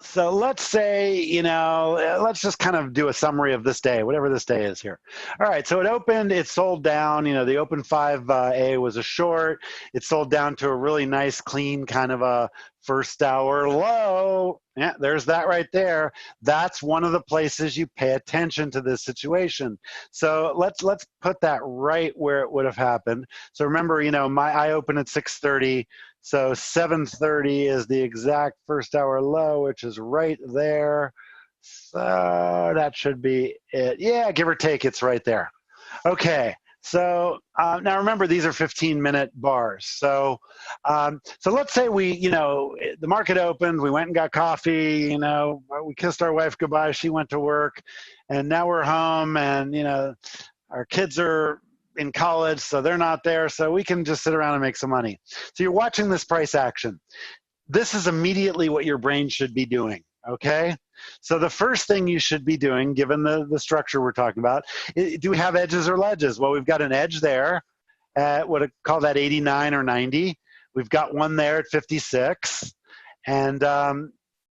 So let's say, let's just kind of do a summary of this day, whatever this day is here. All right, so it opened, it sold down, the open 5A was a short. It sold down to a really nice, clean kind of a first hour low. Yeah, there's that right there. That's one of the places you pay attention to this situation. So let's put that right where it would have happened. So remember, I opened at 6:30. So 7:30 is the exact first hour low, which is right there. So that should be it. Yeah, give or take, it's right there. Okay. So now remember, these are 15-minute bars. So let's say the market opened, we went and got coffee, we kissed our wife goodbye, she went to work, and now we're home, and our kids are in college, so they're not there, so we can just sit around and make some money. So you're watching this price action. This is immediately what your brain should be doing, okay? So the first thing you should be doing, given the structure we're talking about, do we have edges or ledges? Well, we've got an edge there, at what I call that 89 or 90. We've got one there at 56. And,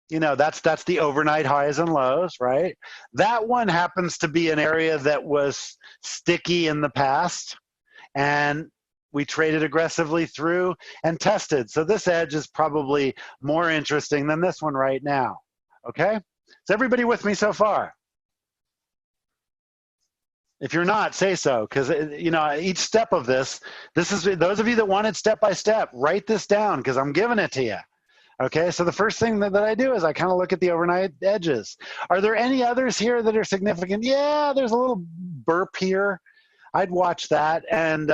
you know, that's the overnight highs and lows, right? That one happens to be an area that was sticky in the past, and we traded aggressively through and tested. So this edge is probably more interesting than this one right now. Okay? Is everybody with me so far? If you're not, say so, because you know, each step of this is, those of you that want it step by step, write this down because I'm giving it to you. Okay, so the first thing that I do is I kind of look at the overnight edges. Are there any others here that are significant? Yeah, there's a little burp here. I'd watch that, and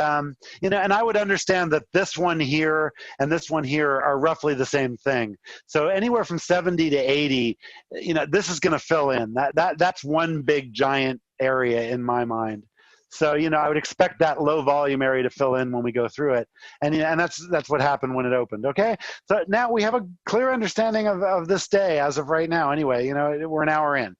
you know, and I would understand that this one here and this one here are roughly the same thing. So anywhere from 70 to 80, you know, this is going to fill in. That's one big giant area in my mind. So, you know, I would expect that low volume area to fill in when we go through it. And that's what happened when it opened, okay? So now we have a clear understanding of this day as of right now anyway. You know, we're an hour in.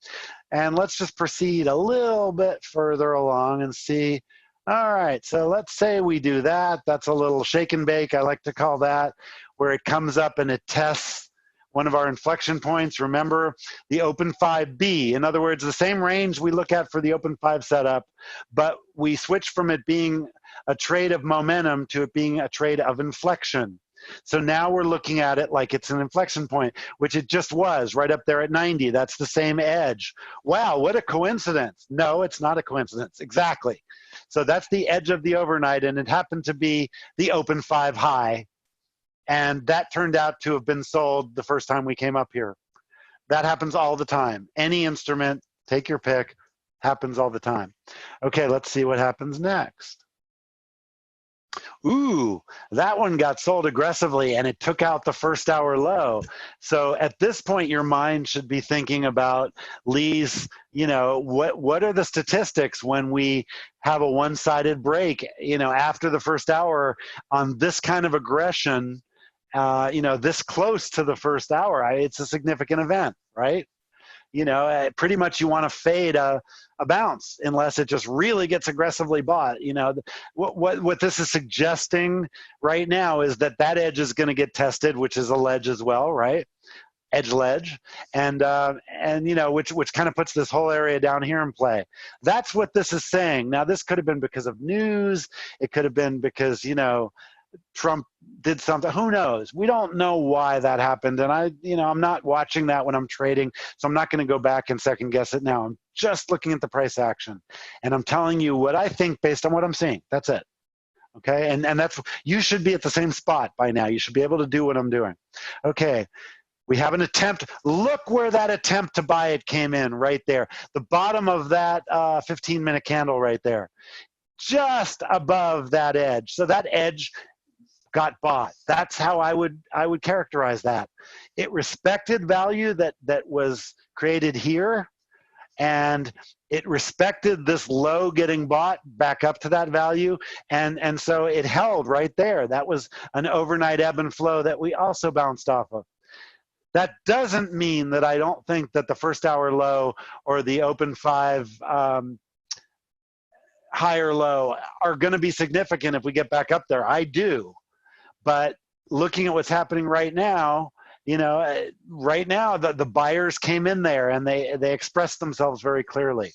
And let's just proceed a little bit further along and see. All right, so let's say we do that. That's a little shake and bake, I like to call that, where it comes up and it tests one of our inflection points. Remember the open 5B. In other words, the same range we look at for the open 5 setup, but we switch from it being a trade of momentum to it being a trade of inflection. So now we're looking at it like it's an inflection point, which it just was right up there at 90. That's the same edge. Wow, what a coincidence. No, it's not a coincidence. Exactly. So that's the edge of the overnight, and it happened to be the open 5 high. And that turned out to have been sold the first time we came up here. That happens all the time. Any instrument, take your pick, happens all the time. Okay, let's see what happens next. Ooh, that one got sold aggressively and it took out the first hour low. So at this point, your mind should be thinking about, Lee's, you know, what are the statistics when we have a one-sided break, you know, after the first hour on this kind of aggression, you know, this close to the first hour, it's a significant event, right? You know, pretty much you want to fade a bounce unless it just really gets aggressively bought. You know, what this is suggesting right now is that edge is going to get tested, which is a ledge as well, right? Edge ledge, and you know, which kind of puts this whole area down here in play. That's what this is saying. Now, this could have been because of news. It could have been because, you know, Trump did something. Who knows? We don't know why that happened. And you know, I'm not watching that when I'm trading, so I'm not going to go back and second guess it now. I'm just looking at the price action, and I'm telling you what I think based on what I'm seeing. That's it. Okay, and that's, you should be at the same spot by now. You should be able to do what I'm doing. Okay. We have an attempt. Look where that attempt to buy it came in right there. The bottom of that 15-minute candle right there, just above that edge. So that edge got bought. That's how I would characterize that. It respected value that was created here, and it respected this low getting bought back up to that value, and so it held right there. That was an overnight ebb and flow that we also bounced off of. That doesn't mean that I don't think that the first hour low or the open 5 higher low are going to be significant if we get back up there. I do. But looking at what's happening right now, you know, right now the buyers came in there and they expressed themselves very clearly.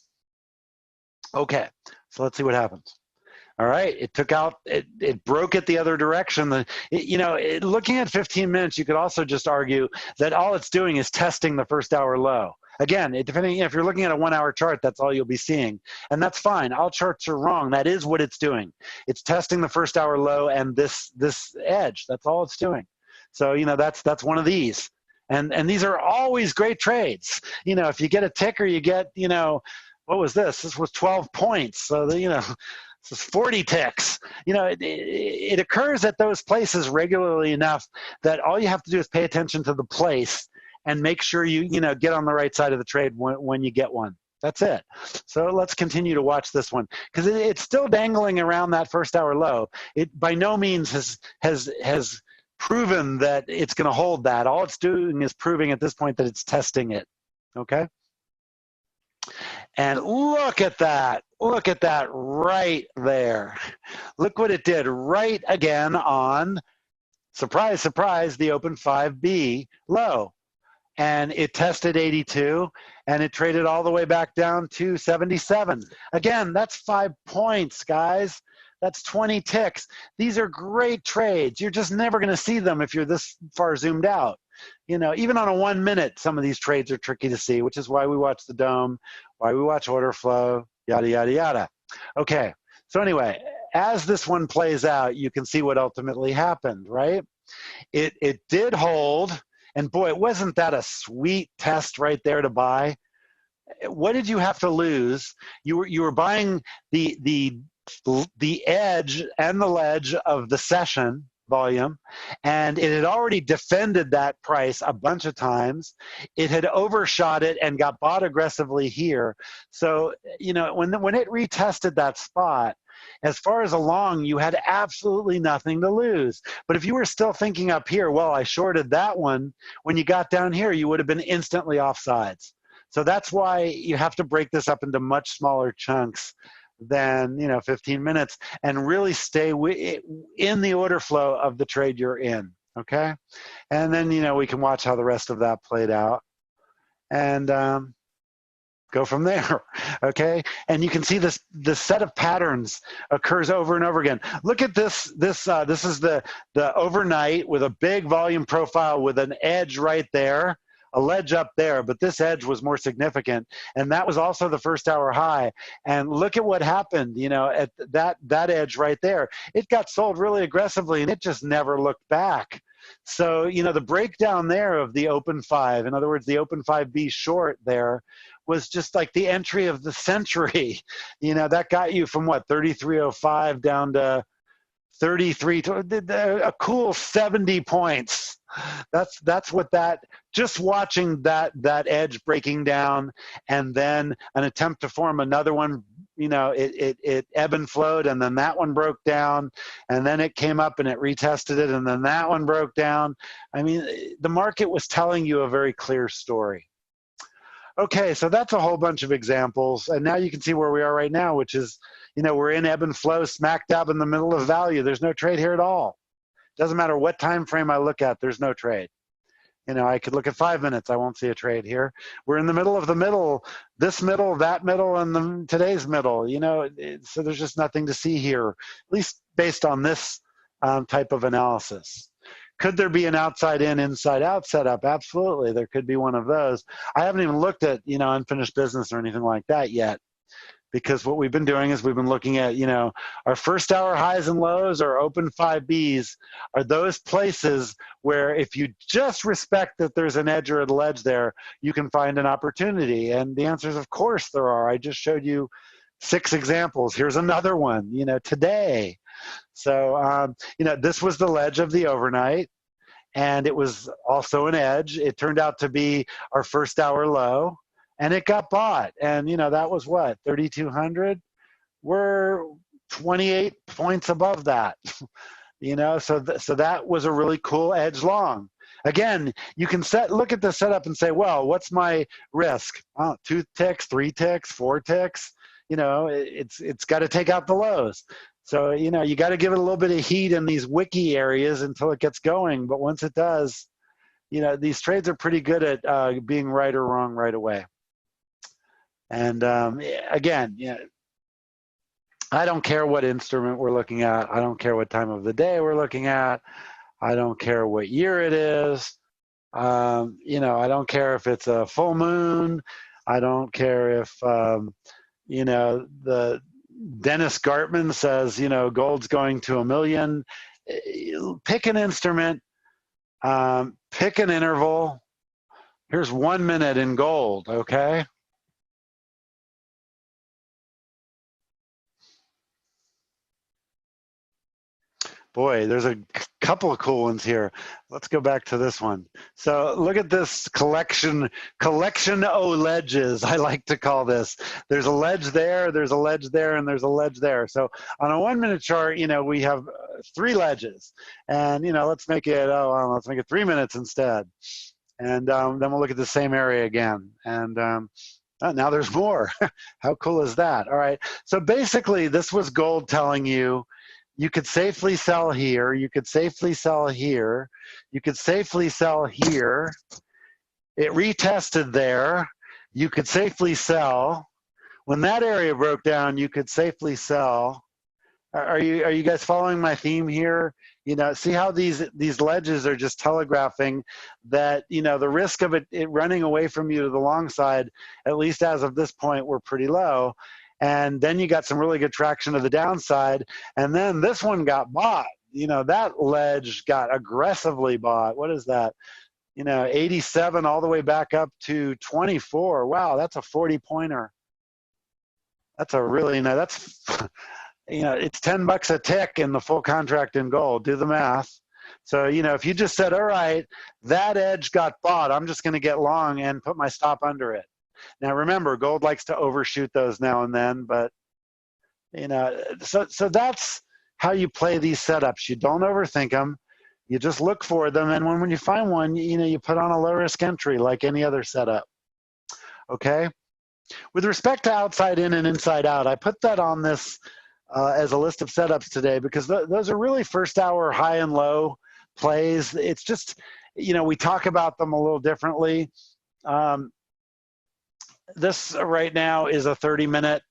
Okay, so let's see what happens. All right, it took out, it broke it the other direction. You know, looking at 15 minutes, you could also just argue that all it's doing is testing the first hour low. Again, depending, if you're looking at a 1 hour chart, that's all you'll be seeing. And that's fine. All charts are wrong. That is what it's doing. It's testing the first hour low and this edge. That's all it's doing. So, you know, that's one of these. And these are always great trades. You know, if you get a ticker, you get, you know, what was this? This was 12 points. So, you know, this is 40 ticks. You know, it occurs at those places regularly enough that all you have to do is pay attention to the place and make sure you know, get on the right side of the trade when you get one. That's it. So let's continue to watch this one because it's still dangling around that first hour low. It by no means has proven that it's going to hold that. All it's doing is proving at this point that it's testing it. Okay. And look at that. Look at that right there. Look what it did right again on, surprise, surprise, the Open 5B low. And it tested 82 and it traded all the way back down to 77. Again, that's 5 points, guys. That's 20 ticks. These are great trades. You're just never going to see them if you're this far zoomed out. You know, even on a 1 minute, some of these trades are tricky to see, which is why we watch the DOM, why we watch order flow, yada, yada, yada. Okay, so anyway, as this one plays out, you can see what ultimately happened, right? It did hold, and boy, wasn't that a sweet test right there to buy? What did you have to lose? You were buying the edge and the ledge of the session volume, and it had already defended that price a bunch of times. It had overshot it and got bought aggressively here. So, you know, when it retested that spot, as far as a long, you had absolutely nothing to lose. But if you were still thinking up here, well, I shorted that one, when you got down here, you would have been instantly offsides. So that's why you have to break this up into much smaller chunks than, you know, 15 minutes and really stay in the order flow of the trade you're in, okay? And then, you know, we can watch how the rest of that played out and go from there, okay? And you can see this set of patterns occurs over and over again. Look at this. This is the overnight with a big volume profile with an edge right there, a ledge up there, but this edge was more significant, and that was also the first hour high. And look at what happened, you know, at that edge right there. It got sold really aggressively, and it just never looked back. So, you know, the breakdown there of the Open 5, in other words, the Open 5B short there, was just like the entry of the century. You know, that got you from what, 33.05 down to 33, a cool 70 points. That's what that, just watching that edge breaking down and then an attempt to form another one, you know, it ebb and flowed, and then that one broke down, and then it came up and it retested it, and then that one broke down. I mean, the market was telling you a very clear story. Okay, so that's a whole bunch of examples, and now you can see where we are right now, which is, you know, we're in ebb and flow, smack dab in the middle of value. There's no trade here at all. Doesn't matter what time frame I look at, there's no trade. You know, I could look at 5 minutes, I won't see a trade here. We're in the middle of the middle, this middle, that middle, and today's middle. You know, so there's just nothing to see here, at least based on this type of analysis. Could there be an outside in, inside out setup? Absolutely, there could be one of those. I haven't even looked at, you know, unfinished business or anything like that yet, because what we've been doing is we've been looking at, you know, our first hour highs and lows or Open 5Bs are those places where if you just respect that there's an edge or a ledge there, you can find an opportunity. And the answer is, of course there are. I just showed you 6 examples. Here's another one, you know, today. So, you know, this was the ledge of the overnight, and it was also an edge. It turned out to be our first hour low, and it got bought. And, you know, that was what, 3,200? We're 28 points above that, you know, so that was a really cool edge long. Again, you can look at the setup and say, well, what's my risk? Oh, 2 ticks, 3 ticks, 4 ticks. You know, it's got to take out the lows. So, you know, you got to give it a little bit of heat in these wiki areas until it gets going. But once it does, you know, these trades are pretty good at being right or wrong right away. And again, you know, I don't care what instrument we're looking at. I don't care what time of the day we're looking at. I don't care what year it is. You know, I don't care if it's a full moon. I don't care if, you know, the Dennis Gartman says, you know, gold's going to 1 million. Pick an instrument, pick an interval. Here's 1 minute in gold, okay? Boy, there's a couple of cool ones here. Let's go back to this one. So look at this collection o' ledges, I like to call this. There's a ledge there, there's a ledge there, and there's a ledge there. So on a 1 minute chart, you know, we have 3 ledges. And, you know, let's make it 3 minutes instead. And then we'll look at the same area again. And Oh, now there's more. How cool is that? All right. So basically, this was gold telling you you could safely sell here, you could safely sell here, you could safely sell here. It retested there. You could safely sell. When that area broke down, you could safely sell. Are you guys following my theme here? You know, see how these ledges are just telegraphing that, you know, the risk of it running away from you to the long side, at least as of this point, were pretty low. And then you got some really good traction to the downside. And then this one got bought. You know, that ledge got aggressively bought. What is that? You know, 87 all the way back up to 24. Wow, that's a 40-pointer. That's a really nice, that's, you know, it's $10 a tick in the full contract in gold. Do the math. So, you know, if you just said, all right, that edge got bought, I'm just going to get long and put my stop under it. Now, remember, gold likes to overshoot those now and then, but, you know, so that's how you play these setups. You don't overthink them. You just look for them. And when you find one, you know, you put on a low risk entry like any other setup. Okay. With respect to outside in and inside out, I put that on this as a list of setups today because those are really first hour high and low plays. It's just, you know, we talk about them a little differently. This right now is a 30-minute.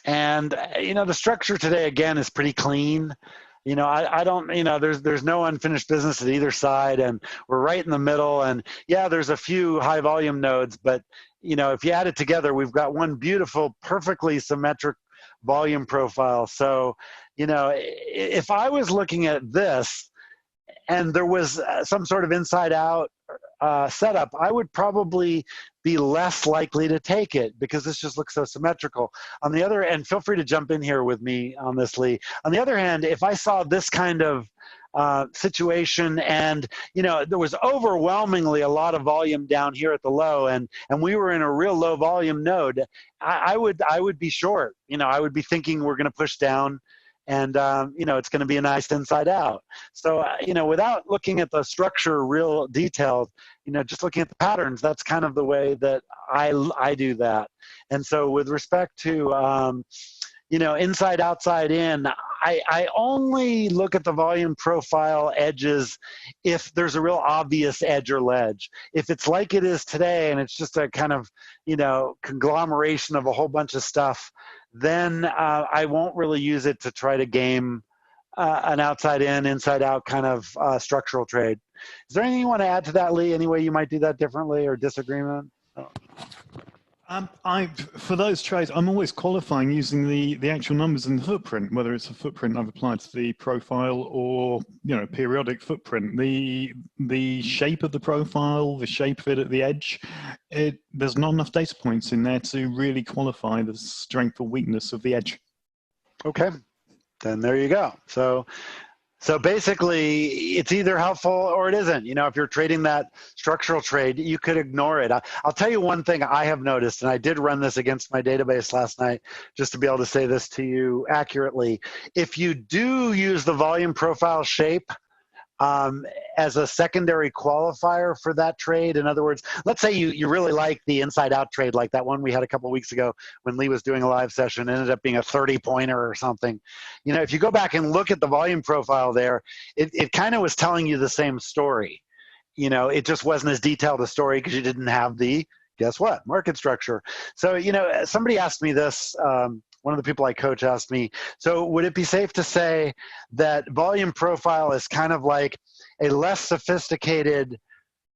And, you know, the structure today, again, is pretty clean. You know, I don't, you know, there's no unfinished business at either side, and we're right in the middle. And yeah, there's a few high volume nodes, but, you know, if you add it together, we've got one beautiful, perfectly symmetric volume profile. So, you know, if I was looking at this and there was some sort of inside out setup, I would probably be less likely to take it because this just looks so symmetrical. On the other end, feel free to jump in here with me on this, Lee. On the other hand, if I saw this kind of situation and, you know, there was overwhelmingly a lot of volume down here at the low and we were in a real low volume node, I would be short. You know, I would be thinking we're going to push down and, you know, it's going to be a nice inside out. So, you know, without looking at the structure real detailed, you know, just looking at the patterns, that's kind of the way that I do that. And so with respect to, you know, inside, outside, in, I only look at the volume profile edges if there's a real obvious edge or ledge. If it's like it is today and it's just a kind of, you know, conglomeration of a whole bunch of stuff, then I won't really use it to try to game an outside in, inside out kind of structural trade. Is there anything you want to add to that, Lee? Any way you might do that differently or disagreement? For those trades, I'm always qualifying using the actual numbers in the footprint, whether it's a footprint I've applied to the profile or, you know, periodic footprint. The shape of the profile, the shape of it at the edge, there's not enough data points in there to really qualify the strength or weakness of the edge. Okay, then there you go. So basically, it's either helpful or it isn't. You know, if you're trading that structural trade, you could ignore it. I'll tell you one thing I have noticed, and I did run this against my database last night just to be able to say this to you accurately. If you do use the volume profile shape as a secondary qualifier for that trade, in other words, let's say you really like the inside out trade, like that one we had a couple of weeks ago when Lee was doing a live session, ended up being a 30-pointer or something. You know, if you go back and look at the volume profile there, it kind of was telling you the same story. You know, it just wasn't as detailed a story because you didn't have the, guess what, market structure. So, you know, somebody asked me this, one of the people I coach asked me, so would it be safe to say that volume profile is kind of like a less sophisticated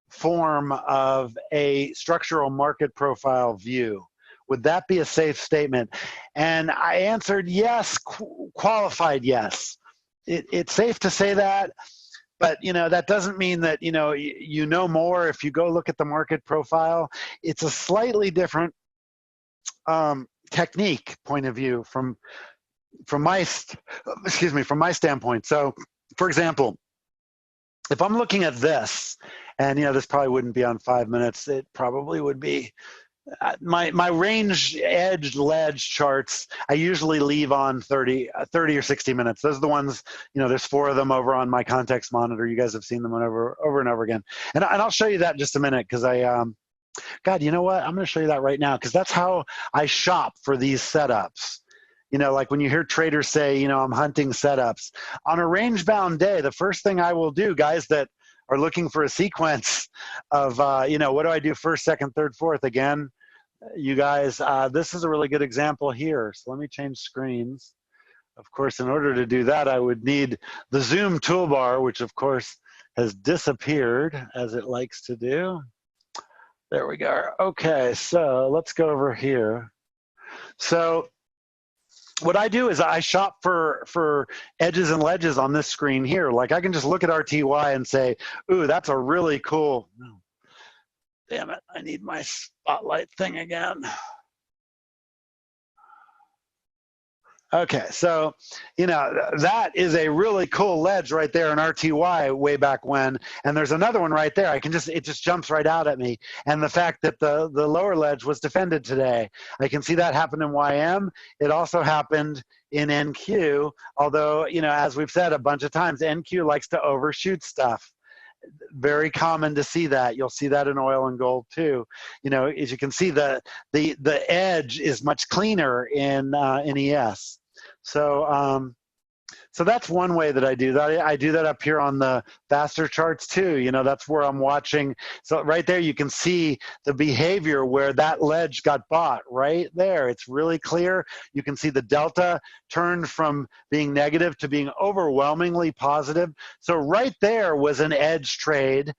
form of a structural market profile view? Would that be a safe statement? And I answered yes, qualified yes. It's safe to say that, but, you know, that doesn't mean that, you know more if you go look at the market profile. It's a slightly different technique point of view from my standpoint. So, for example, if I'm looking at this, and, you know, this probably wouldn't be on 5 minutes, it probably would be my range edge ledge charts, I usually leave on 30 or 60 minutes. Those are the ones, you know, there's 4 of them over on my context monitor. You guys have seen them over and over again. And I'll show you that in just a minute because I God, you know what? I'm going to show you that right now because that's how I shop for these setups. You know, like when you hear traders say, you know, I'm hunting setups. On a range-bound day, the first thing I will do, guys that are looking for a sequence of, you know, what do I do first, second, third, fourth? Again, you guys, this is a really good example here. So let me change screens. Of course, in order to do that, I would need the Zoom toolbar, which of course has disappeared as it likes to do. There we go. Okay, so let's go over here. So what I do is I shop for edges and ledges on this screen here. Like I can just look at RTY and say, ooh, that's a really cool, no, damn it, I need my spotlight thing again. Okay, so, you know, that is a really cool ledge right there in RTY way back when, and there's another one right there. It just jumps right out at me. And the fact that the lower ledge was defended today, I can see that happen in YM. It also happened in NQ, although, you know, as we've said a bunch of times, NQ likes to overshoot stuff. Very common to see that. You'll see that in oil and gold too. You know, as you can see, the edge is much cleaner in ES. So so that's one way that I do that. I do that up here on the faster charts too. You know, that's where I'm watching. So right there, you can see the behavior where that ledge got bought right there. It's really clear. You can see the delta turned from being negative to being overwhelmingly positive. So right there was an edge trade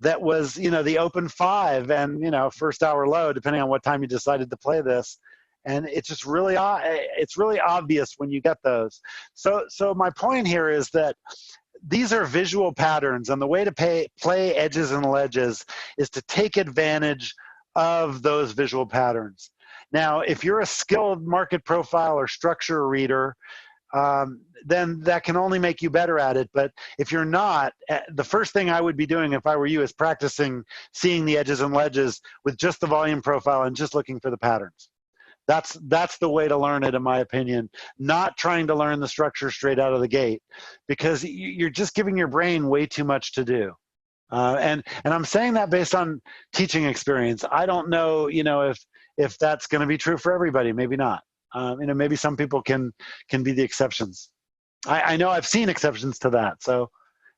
that was, you know, the open 5 and, you know, first hour low, depending on what time you decided to play this. And it's just really, it's really obvious when you get those. So my point here is that these are visual patterns, and the way to play edges and ledges is to take advantage of those visual patterns. Now, if you're a skilled market profile or structure reader, then that can only make you better at it. But if you're not, the first thing I would be doing if I were you is practicing seeing the edges and ledges with just the volume profile and just looking for the patterns. That's the way to learn it, in my opinion. Not trying to learn the structure straight out of the gate, because you're just giving your brain way too much to do. And I'm saying that based on teaching experience. I don't know, you know, if that's going to be true for everybody. Maybe not. You know, maybe some people can be the exceptions. I know I've seen exceptions to that. So,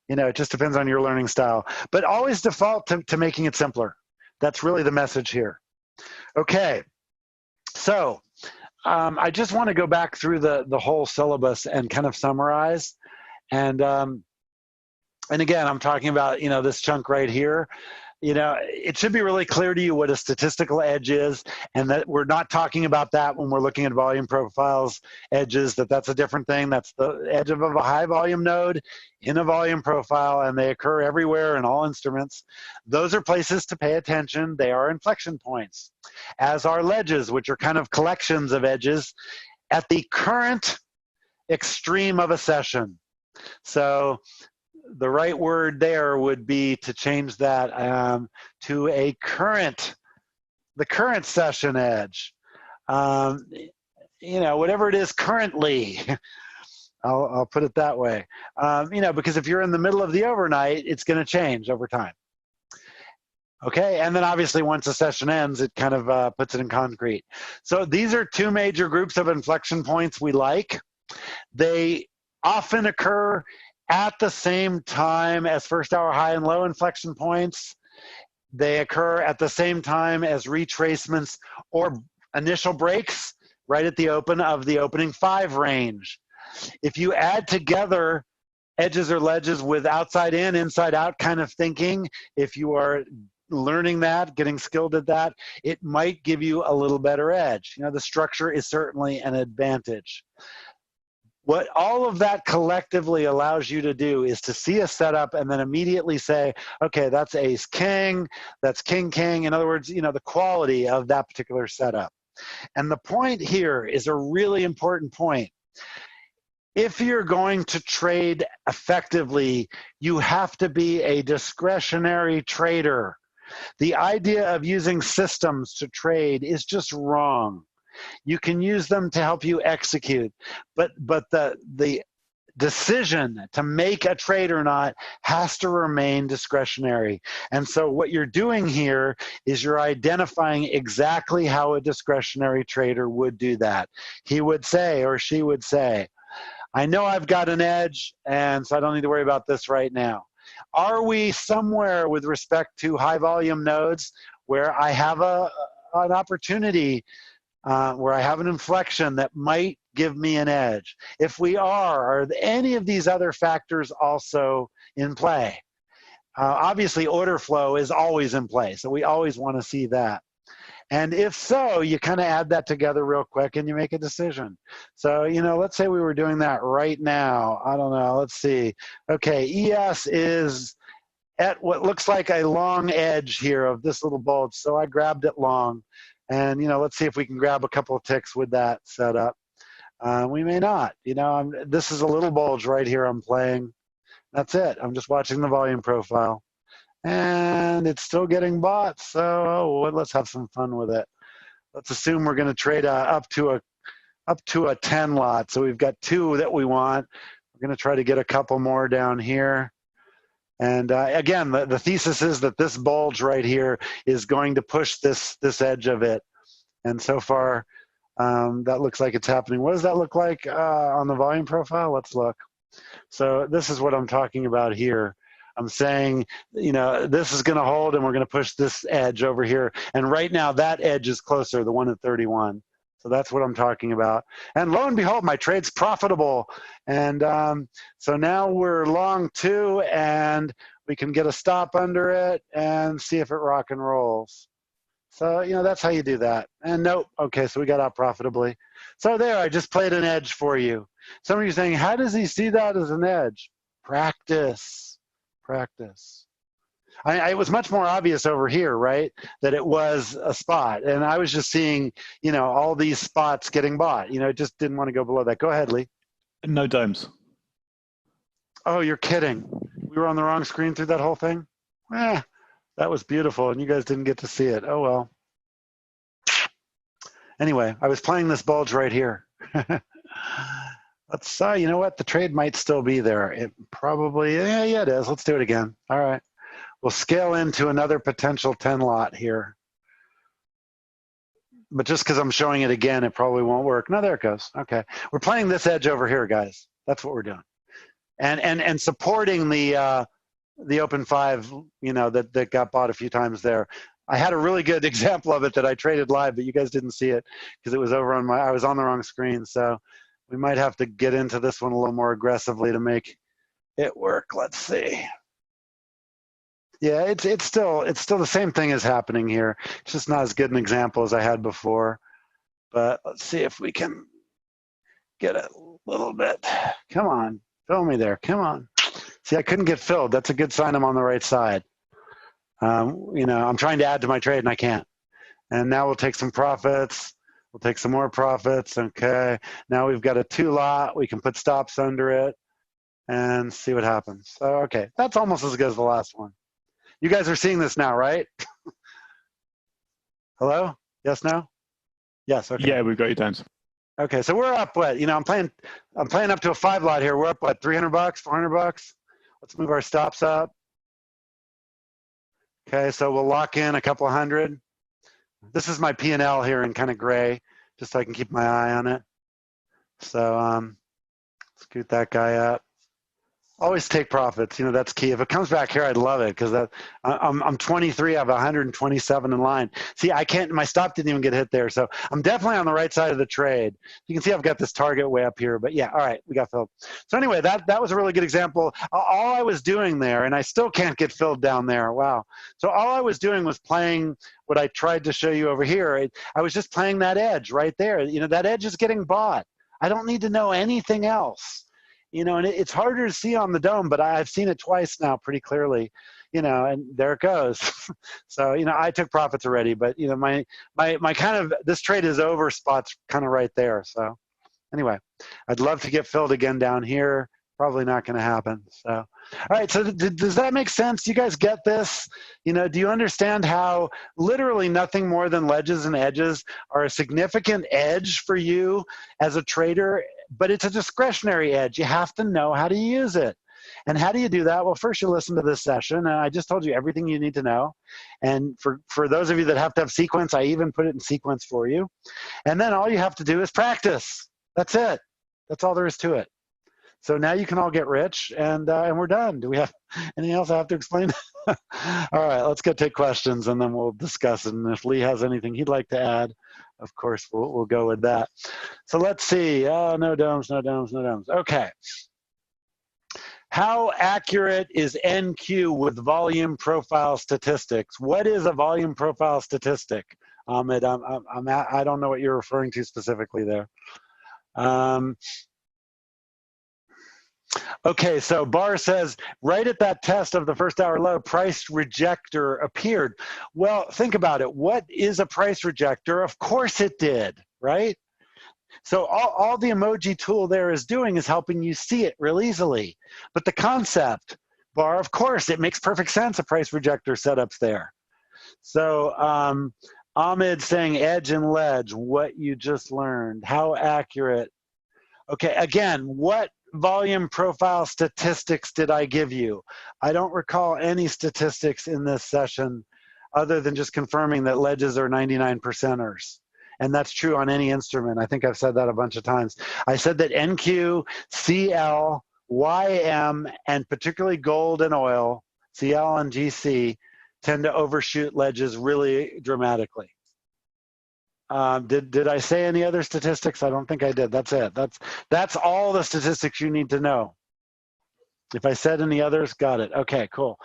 you know, it just depends on your learning style. But always default to making it simpler. That's really the message here. Okay. So I just want to go back through the whole syllabus and kind of summarize. And again, I'm talking about, you know, this chunk right here. You know, it should be really clear to you what a statistical edge is, and that we're not talking about that when we're looking at volume profiles, edges, that's a different thing. That's the edge of a high volume node in a volume profile, and they occur everywhere in all instruments. Those are places to pay attention. They are inflection points, as are ledges, which are kind of collections of edges at the current extreme of a session. So the right word there would be to change that to the current session edge. You know, whatever it is currently, I'll put it that way. You know, because if you're in the middle of the overnight, it's going to change over time. Okay, and then obviously once the session ends, it kind of puts it in concrete. So these are two major groups of inflection points we like. They often occur at the same time as first hour high and low inflection points. They occur at the same time as retracements or initial breaks right at the open of the opening 5 range. If you add together edges or ledges with outside in, inside out kind of thinking, if you are learning that, getting skilled at that, it might give you a little better edge. You know, the structure is certainly an advantage. What all of that collectively allows you to do is to see a setup and then immediately say, okay, that's ace king, that's king king. In other words, you know, the quality of that particular setup. And the point here is a really important point. If you're going to trade effectively, you have to be a discretionary trader. The idea of using systems to trade is just wrong. You can use them to help you execute, but the decision to make a trade or not has to remain discretionary. And so what you're doing here is you're identifying exactly how a discretionary trader would do that. He would say, or she would say, I know I've got an edge, and so I don't need to worry about this right now. Are we somewhere with respect to high volume nodes where I have an opportunity, where I have an inflection that might give me an edge? If we are any of these other factors also in play? Obviously, order flow is always in play, so we always want to see that. And if so, you kind of add that together real quick and you make a decision. So, let's say we were doing that right now. I don't know. Let's see. Okay, ES is at what looks like a long edge here of this little bulge. So I grabbed it long. And, let's see if we can grab a couple of ticks with that setup. We may not. This is a little bulge right here I'm playing. That's it. I'm just watching the volume profile. And it's still getting bought, so let's have some fun with it. Let's assume we're going to trade up to a 10 lot. So we've got 2 that we want. We're going to try to get a couple more down here. And again, the thesis is that this bulge right here is going to push this edge of it. And so far, that looks like it's happening. What does that look like on the volume profile? Let's look. So this is what I'm talking about here. I'm saying, this is going to hold and we're going to push this edge over here. And right now that edge is closer, the one at 31. So that's what I'm talking about. And lo and behold, my trade's profitable. And so now we're long 2 and we can get a stop under it and see if it rock and rolls. So, that's how you do that. And nope. Okay, so we got out profitably. So there, I just played an edge for you. Some of you saying, how does he see that as an edge? Practice. It was much more obvious over here, right, that it was a spot. And I was just seeing, all these spots getting bought. It just didn't want to go below that. Go ahead, Lee. No domes. Oh, you're kidding. We were on the wrong screen through that whole thing? That was beautiful, and you guys didn't get to see it. Oh, well. Anyway, I was playing this bulge right here. Let's, you know what? The trade might still be there. It probably, yeah, it is. Let's do it again. All right. We'll scale into another potential 10 lot here. But just because I'm showing it again, it probably won't work. No, there it goes. Okay. We're playing this edge over here, guys. That's what we're doing. And supporting the open 5, that got bought a few times there. I had a really good example of it that I traded live, but you guys didn't see it because it was over on I was on the wrong screen. So we might have to get into this one a little more aggressively to make it work. Let's see. Yeah, it's still the same thing is happening here. It's just not as good an example as I had before. But let's see if we can get a little bit. Come on, fill me there. Come on. See, I couldn't get filled. That's a good sign I'm on the right side. I'm trying to add to my trade and I can't. And now we'll take some profits. We'll take some more profits. Okay. Now we've got a 2 lot. We can put stops under it and see what happens. So, okay. That's almost as good as the last one. You guys are seeing this now, right? Hello? Yes, no? Yes. Okay. Yeah, we've got you down. Okay. So we're up what? I'm playing up to a 5 lot here. We're up what? $300, $400? Let's move our stops up. Okay. So we'll lock in a couple of hundred. This is my P&L here in kind of gray, just so I can keep my eye on it. So scoot that guy up. Always take profits. That's key. If it comes back here, I'd love it because I'm 23. I have 127 in line. See, I can't. My stop didn't even get hit there, so I'm definitely on the right side of the trade. You can see I've got this target way up here, but yeah, all right, we got filled. So anyway, that was a really good example. All I was doing there, and I still can't get filled down there. Wow. So all I was doing was playing what I tried to show you over here. I was just playing that edge right there. That edge is getting bought. I don't need to know anything else. And it's harder to see on the dome, but I've seen it twice now pretty clearly, and there it goes. So, I took profits already, but, my kind of, this trade is over spots kind of right there. So anyway, I'd love to get filled again down here. Probably not going to happen. So, all right. So does that make sense? You guys get this? Do you understand how literally nothing more than ledges and edges are a significant edge for you as a trader but it's a discretionary edge. You have to know how to use it. And how do you do that? Well, first you listen to this session, and I just told you everything you need to know. And for those of you that have to have sequence, I even put it in sequence for you. And then all you have to do is practice. That's it. That's all there is to it. So now you can all get rich, and we're done. Do we have anything else I have to explain? All right, let's go take questions, and then we'll discuss it. And if Lee has anything he'd like to add, of course, we'll go with that. So let's see. Oh, no domes, no domes, no domes. Okay. How accurate is NQ with volume profile statistics? What is a volume profile statistic? Ahmed, I don't know what you're referring to specifically there. Okay, so Barr says, right at that test of the first hour low, price rejector appeared. Well, think about it. What is a price rejector? Of course it did, right? So all the emoji tool there is doing is helping you see it real easily. But the concept, Barr, of course, it makes perfect sense, a price rejector setup's there. So Ahmed saying edge and ledge, what you just learned, how accurate. Okay, again, what volume profile statistics did I give you? I don't recall any statistics in this session other than just confirming that ledges are 99%ers. And that's true on any instrument. I think I've said that a bunch of times. I said that NQ, CL, YM, and particularly gold and oil, CL and GC, tend to overshoot ledges really dramatically. Did I say any other statistics? I don't think I did. That's it. That's all the statistics you need to know. If I said any others, got it. Okay, cool.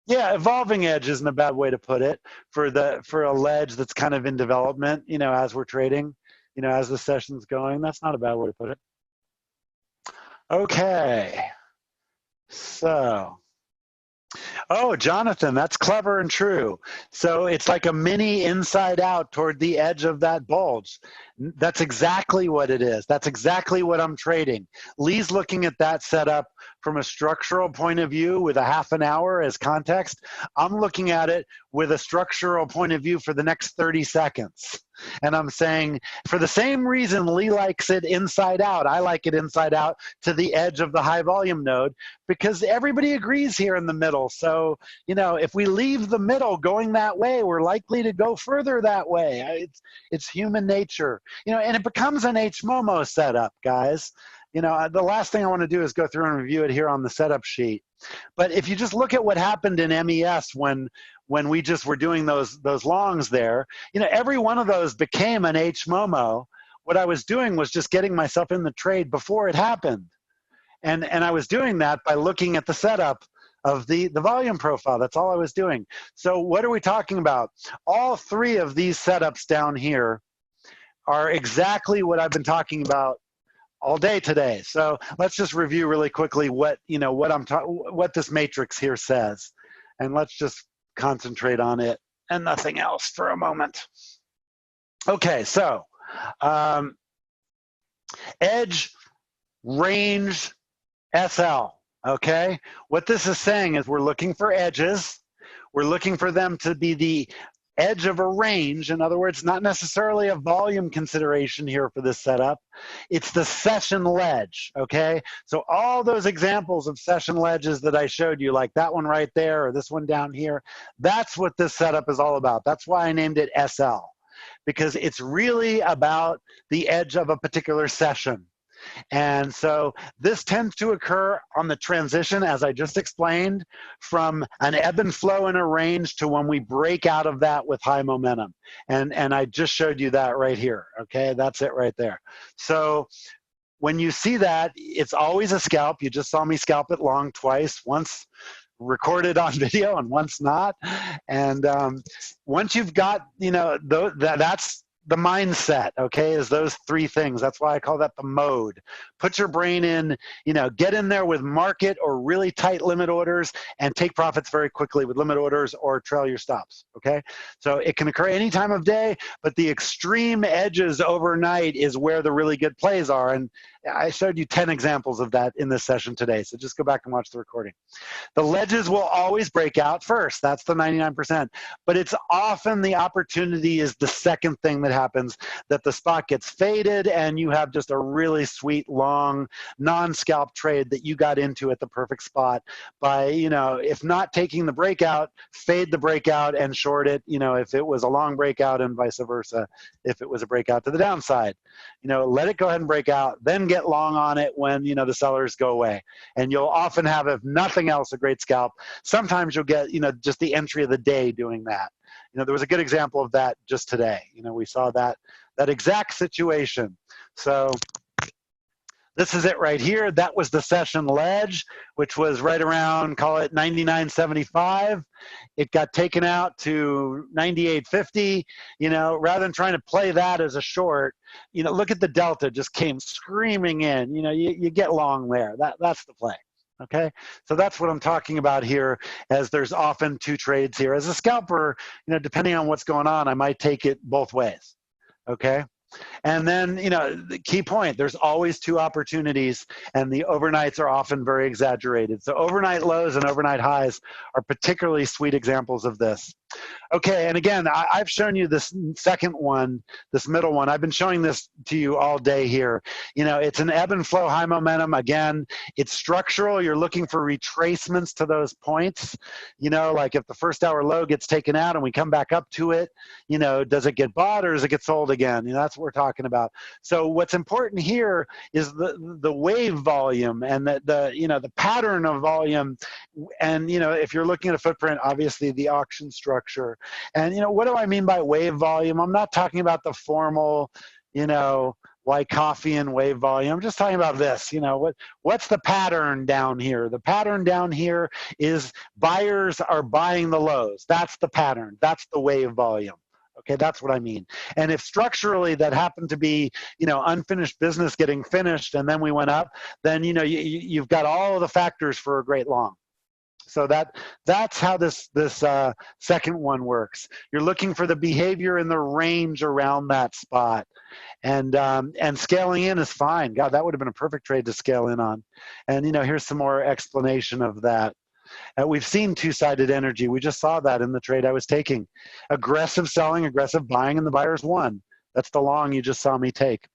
Yeah, evolving edge isn't a bad way to put it for a ledge that's kind of in development, you know, as we're trading, you know, as the session's going. That's not a bad way to put it. Okay. So, oh, Jonathan, that's clever and true. So it's like a mini inside out toward the edge of that bulge. That's exactly what it is. That's exactly what I'm trading. Lee's looking at that setup from a structural point of view with a half an hour as context. I'm looking at it with a structural point of view for the next 30 seconds. And I'm saying, for the same reason Lee likes it inside out, I like it inside out to the edge of the high volume node, because everybody agrees here in the middle. So, you know, if we leave the middle going that way, we're likely to go further that way. It's human nature, you know, and it becomes an HMOMO setup, guys. You know, the last thing I want to do is go through and review it here on the setup sheet. But if you just look at what happened in MES when we just were doing those longs there, you know, every one of those became an HMOMO. What I was doing was just getting myself in the trade before it happened. And I was doing that by looking at the setup of the volume profile. That's all I was doing. So what are we talking about? All three of these setups down here are exactly what I've been talking about all day today. So let's just review really quickly what this matrix here says, and let's just concentrate on it and nothing else for a moment. Okay, so edge, range, SL. Okay, what this is saying is we're looking for edges. We're looking for them to be the edge of a range. In other words, not necessarily a volume consideration here for this setup. It's the session ledge, okay? So all those examples of session ledges that I showed you, like that one right there or this one down here, that's what this setup is all about. That's why I named it SL, because it's really about the edge of a particular session. And so this tends to occur on the transition, as I just explained, from an ebb and flow in a range to when we break out of that with high momentum. And I just showed you that right here. Okay, that's it right there. So when you see that, it's always a scalp. You just saw me scalp it long twice, once recorded on video and once not. And once you've got, you know, that's the mindset, okay, is those three things. That's why I call that the mode. Put your brain in, you know, get in there with market or really tight limit orders and take profits very quickly with limit orders or trail your stops, okay? So it can occur any time of day, but the extreme edges overnight is where the really good plays are. And I showed you 10 examples of that in this session today, so just go back and watch the recording. The ledges will always break out first. That's the 99%. But it's often the opportunity is the second thing that happens, that the spot gets faded and you have just a really sweet, long, non-scalp trade that you got into at the perfect spot by, if not taking the breakout, fade the breakout and short it, if it was a long breakout and vice versa, if it was a breakout to the downside. Let it go ahead and break out, then get long on it when, the sellers go away. And you'll often have, if nothing else, a great scalp. Sometimes you'll get, just the entry of the day doing that. There was a good example of that just today. We saw that exact situation. So this is it right here. That was the session ledge, which was right around, call it 99.75. It got taken out to 98.50. Rather than trying to play that as a short, look at the delta, just came screaming in. You get long there. That's the play. Okay, so that's what I'm talking about here, as there's often two trades here. As a scalper, depending on what's going on, I might take it both ways. Okay. And then, the key point, there's always two opportunities, and the overnights are often very exaggerated. So overnight lows and overnight highs are particularly sweet examples of this. Okay, and again, I've shown you this second one, this middle one. I've been showing this to you all day here. It's an ebb and flow high momentum. Again, it's structural. You're looking for retracements to those points. Like if the first hour low gets taken out and we come back up to it, does it get bought or does it get sold again? That's what we're talking about. So what's important here is the wave volume and the pattern of volume. And, if you're looking at a footprint, obviously the auction structure. And, what do I mean by wave volume? I'm not talking about the formal, Wyckoffean wave volume. I'm just talking about this. What's the pattern down here? The pattern down here is buyers are buying the lows. That's the pattern. That's the wave volume. Okay, that's what I mean. And if structurally that happened to be, unfinished business getting finished and then we went up, then, you've got all of the factors for a great long. So that's how this second one works. You're looking for the behavior in the range around that spot, and scaling in is fine. God, that would have been a perfect trade to scale in on. And here's some more explanation of that. We've seen two-sided energy. We just saw that in the trade I was taking. Aggressive selling, aggressive buying, and the buyers won. That's the long you just saw me take.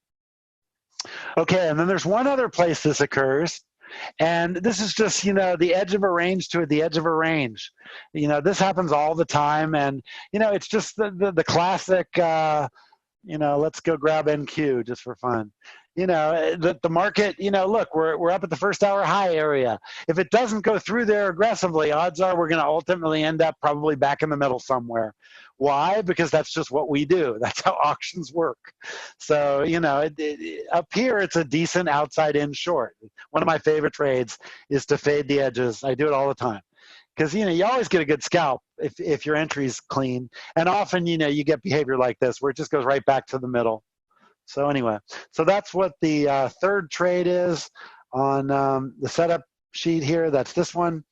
Okay, and then there's one other place this occurs. And this is just, the edge of a range to the edge of a range. This happens all the time. And, it's just the classic, let's go grab NQ just for fun. The market, look, we're up at the first hour high area. If it doesn't go through there aggressively, odds are we're going to ultimately end up probably back in the middle somewhere. Why? Because that's just what we do. That's how auctions work. So, up here, it's a decent outside in short. One of my favorite trades is to fade the edges. I do it all the time. Because, you always get a good scalp if your entry's clean. And often, you get behavior like this where it just goes right back to the middle. So anyway, so that's what the third trade is on the setup sheet here. That's this one.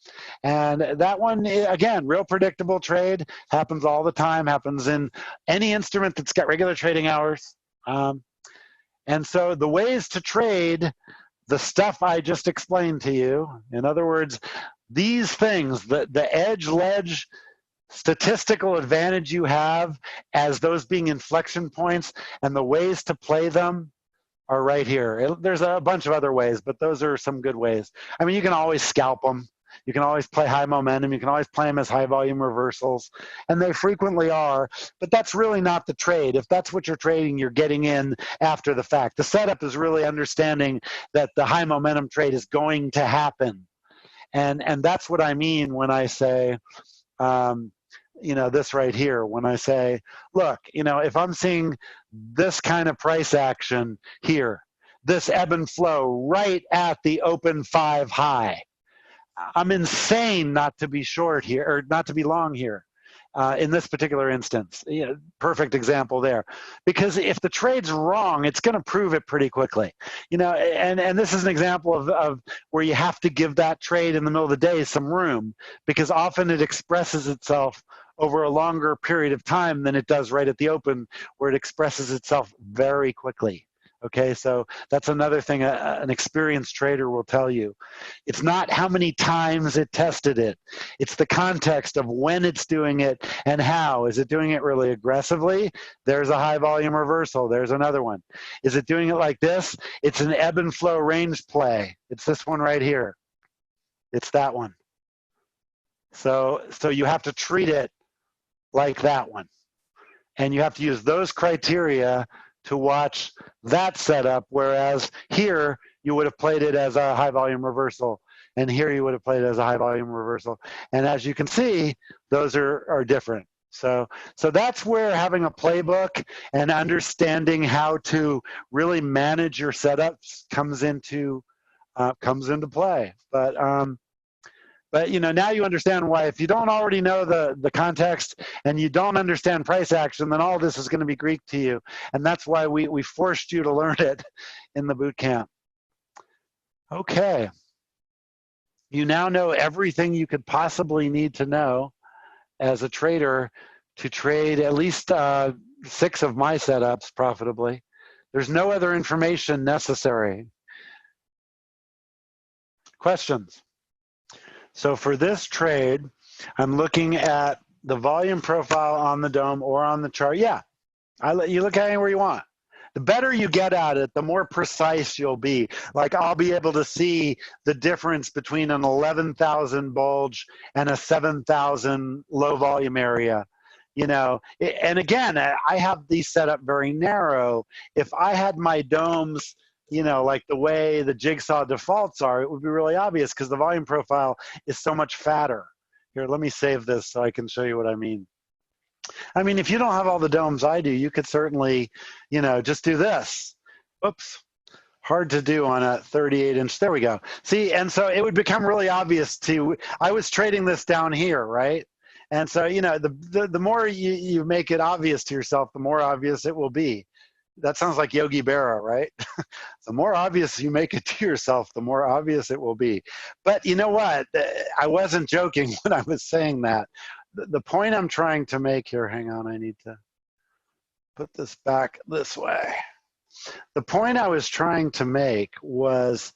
And that one, again, real predictable trade. Happens all the time. Happens in any instrument that's got regular trading hours. And so the ways to trade the stuff I just explained to you, in other words, these things, the edge, ledge, statistical advantage you have as those being inflection points, and the ways to play them are right here. There's a bunch of other ways, but those are some good ways. I mean, you can always scalp them. You can always play high momentum. You can always play them as high volume reversals, and they frequently are, but that's really not the trade. If that's what you're trading, you're getting in after the fact. The setup is really understanding that the high momentum trade is going to happen. And that's what I mean when I say, this right here, when I say, look, if I'm seeing this kind of price action here, this ebb and flow right at the open 5 high, I'm insane not to be short here, or not to be long here. In this particular instance, perfect example there. Because if the trade's wrong, it's going to prove it pretty quickly. And this is an example of where you have to give that trade in the middle of the day some room, because often it expresses itself over a longer period of time than it does right at the open, where it expresses itself very quickly. Okay, so that's another thing an experienced trader will tell you. It's not how many times it tested it. It's the context of when it's doing it and how. Is it doing it really aggressively? There's a high volume reversal. There's another one. Is it doing it like this? It's an ebb and flow range play. It's this one right here. It's that one. So you have to treat it like that one. And you have to use those criteria to watch that setup, whereas here you would have played it as a high volume reversal, and here you would have played it as a high volume reversal. And as you can see, those are different. So that's where having a playbook and understanding how to really manage your setups comes into play. But you know, now you understand why if you don't already know the context and you don't understand price action, then all this is going to be Greek to you. And that's why we forced you to learn it in the boot camp. Okay. You now know everything you could possibly need to know as a trader to trade at least 6 of my setups profitably. There's no other information necessary. Questions? So for this trade, I'm looking at the volume profile on the DOM or on the chart. Yeah, I let you look at it anywhere you want. The better you get at it, the more precise you'll be. Like I'll be able to see the difference between an 11,000 bulge and a 7,000 low volume area. You know, and again, I have these set up very narrow. If I had my DOMs, you know, like the way the Jigsaw defaults are, it would be really obvious because the volume profile is so much fatter. Here, let me save this so I can show you what I mean. I mean, if you don't have all the DOMs I do, you could certainly, you know, just do this. Oops. Hard to do on a 38-inch. There we go. See, and so it would become really obvious to, I was trading this down here, right? And so, you know, the more you make it obvious to yourself, the more obvious it will be. That sounds like Yogi Berra, right? The more obvious you make it to yourself, the more obvious it will be. But you know what? I wasn't joking when I was saying that. The point I'm trying to make here, hang on, I need to put this back this way. The point I was trying to make was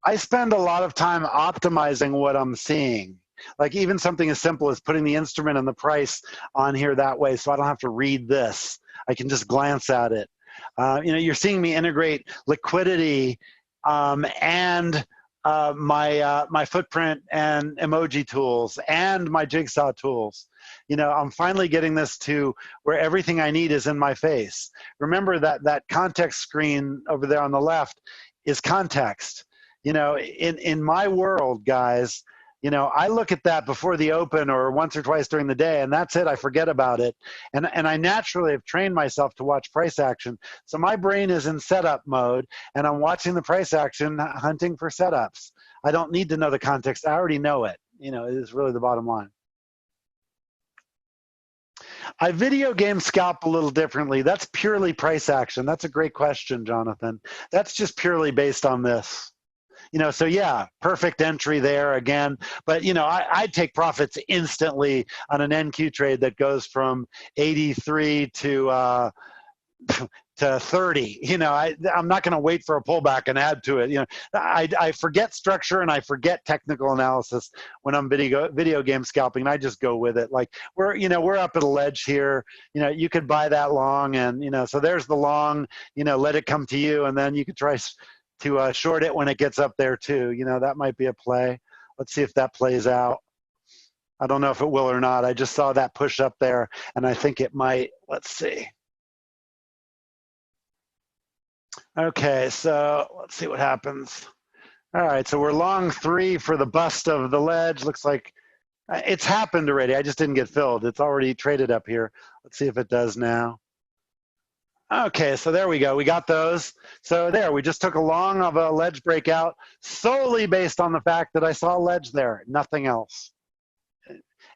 I spend a lot of time optimizing what I'm seeing. Like even something as simple as putting the instrument and the price on here that way so I don't have to read this. I can just glance at it. You know, you're seeing me integrate liquidity and my footprint and emoji tools and my Jigsaw tools. You know, I'm finally getting this to where everything I need is in my face. Remember that context screen over there on the left is context. You know, in my world, guys, you know, I look at that before the open or once or twice during the day, and that's it. I forget about it. And I naturally have trained myself to watch price action. So my brain is in setup mode, and I'm watching the price action, hunting for setups. I don't need to know the context. I already know it. You know, it is really the bottom line. I video game scalp a little differently. That's purely price action. That's a great question, Jonathan. That's just purely based on this. You know, so yeah, perfect entry there again. But, you know, I'd take profits instantly on an NQ trade that goes from 83 to 30. You know, I'm not going to wait for a pullback and add to it. You know, I forget structure and I forget technical analysis when I'm video game scalping. And I just go with it. Like we're up at a ledge here. You know, you could buy that long, and you know, so there's the long. You know, let it come to you, and then you could try to short it when it gets up there too. You know, that might be a play. Let's see if that plays out. I don't know if it will or not. I just saw that push up there, and I think it might. Let's see. Okay, so let's see what happens. All right, so we're long 3 for the bust of the ledge. Looks like it's happened already. I just didn't get filled. It's already traded up here. Let's see if it does now. Okay, so there we go. We got those. So there, we just took a long of a ledge breakout solely based on the fact that I saw a ledge there, nothing else.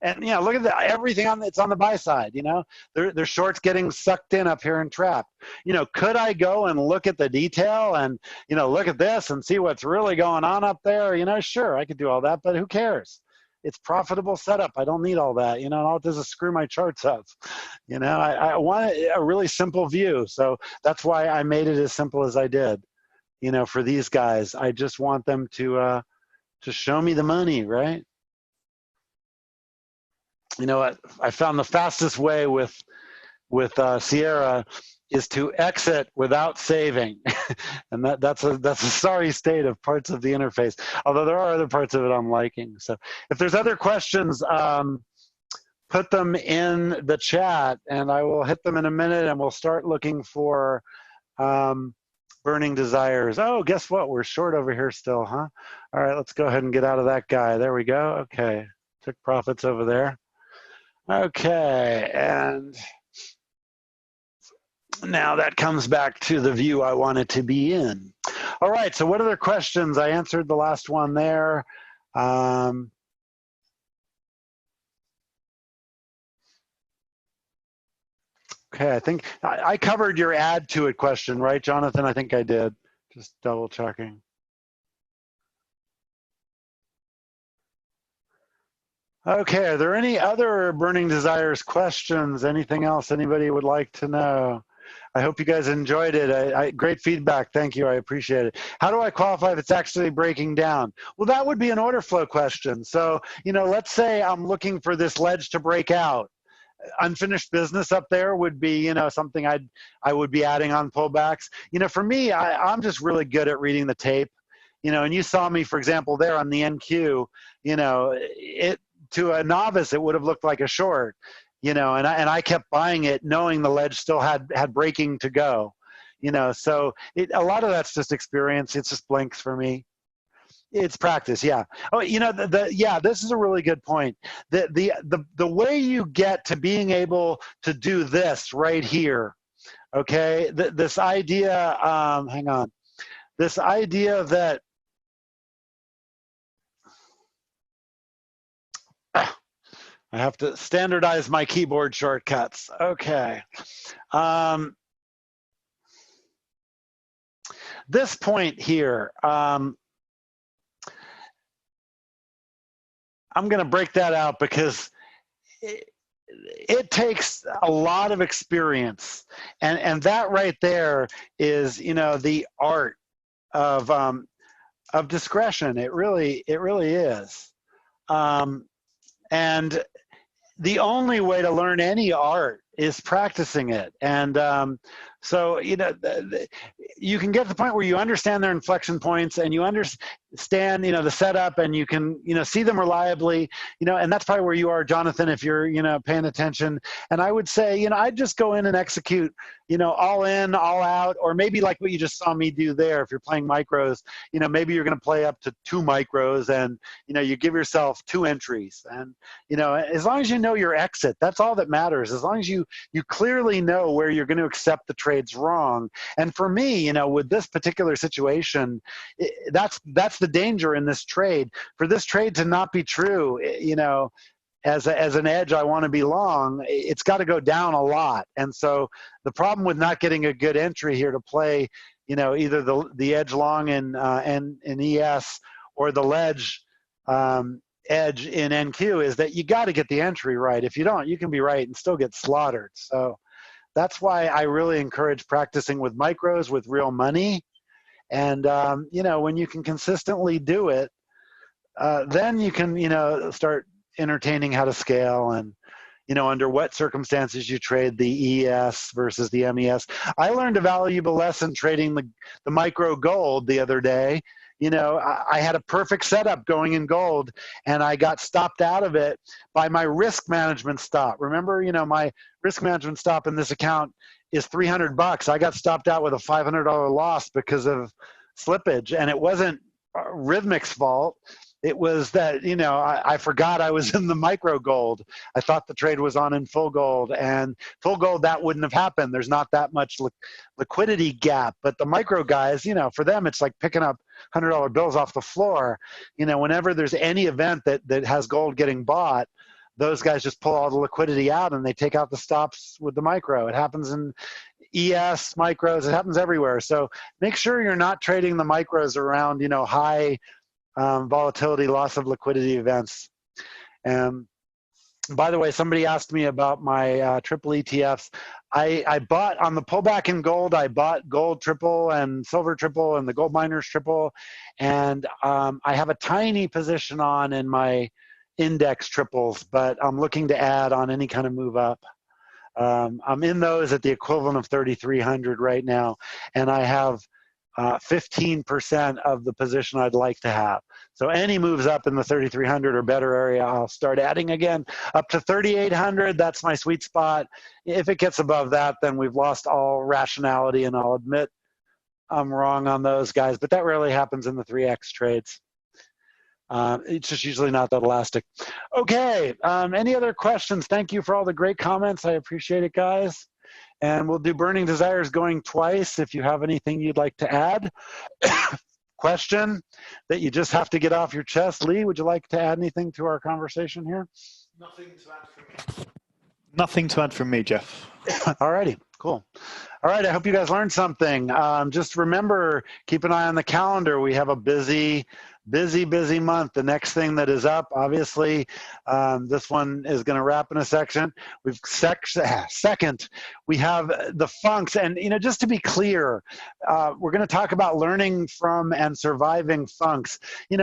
And, you know, look at everything it's on the buy side, you know. There's shorts getting sucked in up here and trapped. You know, could I go and look at the detail and, you know, look at this and see what's really going on up there? You know, sure, I could do all that, but who cares? it's profitable setup. I don't need all that, and all it does is screw my charts up. I want a really simple view. So that's why I made it as simple as I did, for these guys. I just want them to show me the money, right? I found the fastest way with Sierra is to exit without saving. And that's a sorry state of parts of the interface, although there are other parts of it I'm liking. So if there's other questions, put them in the chat and I will hit them in a minute, and we'll start looking for burning desires. Oh, guess what? We're short over here still, huh? All right, let's go ahead and get out of that guy. There we go. Okay, took profits over there. Okay, and now that comes back to the view I wanted to be in. All right, so what other questions? I answered the last one there. Okay, I think I covered your add to it question, right, Jonathan? I think I did. Just double checking. Okay, are there any other burning desires questions? Anything else anybody would like to know? I hope you guys enjoyed it. Great feedback. Thank you. I appreciate it. How do I qualify if it's actually breaking down? Well, that would be an order flow question. So, let's say I'm looking for this ledge to break out. Unfinished business up there would be, something I would be adding on pullbacks. For me, I'm just really good at reading the tape. And you saw me, for example, there on the NQ. To a novice, it would have looked like a short. And I kept buying it knowing the ledge still had breaking to go, so a lot of that's just experience. It's just blinks for me. It's practice. Yeah. Oh, this is a really good point. The way you get to being able to do this right here. Okay. This idea, hang on, this idea that, I have to standardize my keyboard shortcuts. Okay. This point here, I'm going to break that out because it takes a lot of experience. And that right there is, the art of discretion. It really is. And the only way to learn any art is practicing it. And so, you can get to the point where you understand their inflection points and you understand, the setup, and you can, see them reliably, and that's probably where you are, Jonathan, if you're, paying attention. And I would say, I'd just go in and execute, all in, all out, or maybe like what you just saw me do there. If you're playing micros, maybe you're going to play up to 2 micros and, you give yourself 2 entries. And, as long as you know your exit, that's all that matters. As long as you clearly know where you're going to accept the trades wrong. And for me, with this particular situation, that's the danger in this trade. For this trade to not be true, as an edge, I want to be long, it's got to go down a lot. And so the problem with not getting a good entry here to play, either the edge long in ES or the ledge edge in NQ is that you got to get the entry right. If you don't, you can be right and still get slaughtered. So that's why I really encourage practicing with micros with real money. And, when you can consistently do it, then you can, start entertaining how to scale and, under what circumstances you trade the ES versus the MES. I learned a valuable lesson trading the micro gold the other day. I had a perfect setup going in gold, and I got stopped out of it by my risk management stop. Remember, my risk management stop in this account is $300. I got stopped out with a $500 loss because of slippage, and it wasn't Rhythmic's fault. It was that, I forgot I was in the micro gold. I thought the trade was on in full gold, and full gold, that wouldn't have happened. There's not that much liquidity gap. But the micro guys, for them, it's like picking up $100 bills off the floor. Whenever there's any event that has gold getting bought, those guys just pull all the liquidity out and they take out the stops with the micro. It happens in ES, micros, it happens everywhere. So make sure you're not trading the micros around, high volatility, loss of liquidity events. And by the way, somebody asked me about my triple ETFs. I bought on the pullback in gold, I bought gold triple and silver triple and the gold miners triple. And I have a tiny position on in my index triples, but I'm looking to add on any kind of move up. I'm in those at the equivalent of 3,300 right now. And I have 15% of the position I'd like to have. So any moves up in the 3,300 or better area, I'll start adding again. Up to 3,800, that's my sweet spot. If it gets above that, then we've lost all rationality, and I'll admit I'm wrong on those guys, but that rarely happens in the 3X trades. It's just usually not that elastic. Okay, any other questions? Thank you for all the great comments. I appreciate it, guys. And we'll do Burning Desires going twice if you have anything you'd like to add. Question that you just have to get off your chest. Lee, would you like to add anything to our conversation here? Nothing to add from me. Nothing to add from me, Jeff. All righty, cool. All right, I hope you guys learned something. Just remember, keep an eye on the calendar. We have a busy month. The next thing that is up, obviously, this one is going to wrap in a section. Second, we have the funks. And, just to be clear, we're going to talk about learning from and surviving funks.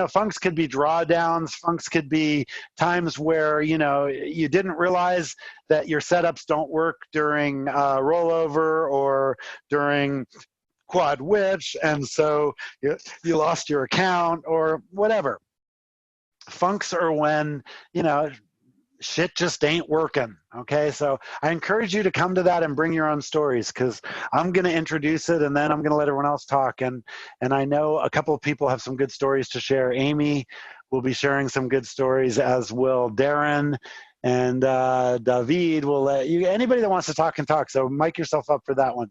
Funks could be drawdowns. Funks could be times where, you didn't realize that your setups don't work during rollover or during quad witch, and so you lost your account or whatever. Funks are when, shit just ain't working, okay? So I encourage you to come to that and bring your own stories, because I'm going to introduce it and then I'm going to let everyone else talk. And I know a couple of people have some good stories to share. Amy will be sharing some good stories, as will Darren. And David will let you, anybody that wants to talk can talk. So mic yourself up for that one.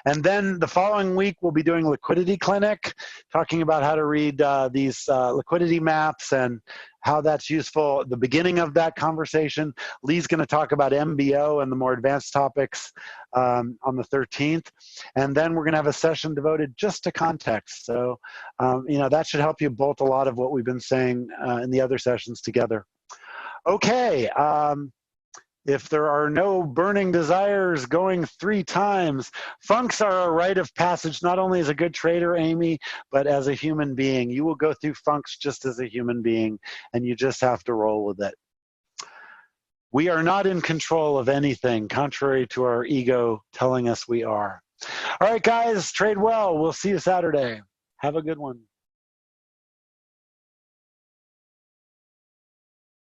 And then the following week, we'll be doing Liquidity Clinic, talking about how to read these liquidity maps and how that's useful. At the beginning of that conversation, Lee's going to talk about MBO and the more advanced topics on the 13th. And then we're going to have a session devoted just to context. So, that should help you bolt a lot of what we've been saying in the other sessions together. Okay, if there are no burning desires going 3 times, funks are a rite of passage, not only as a good trader, Amy, but as a human being. You will go through funks just as a human being, and you just have to roll with it. We are not in control of anything, contrary to our ego telling us we are. All right, guys, trade well. We'll see you Saturday. Have a good one.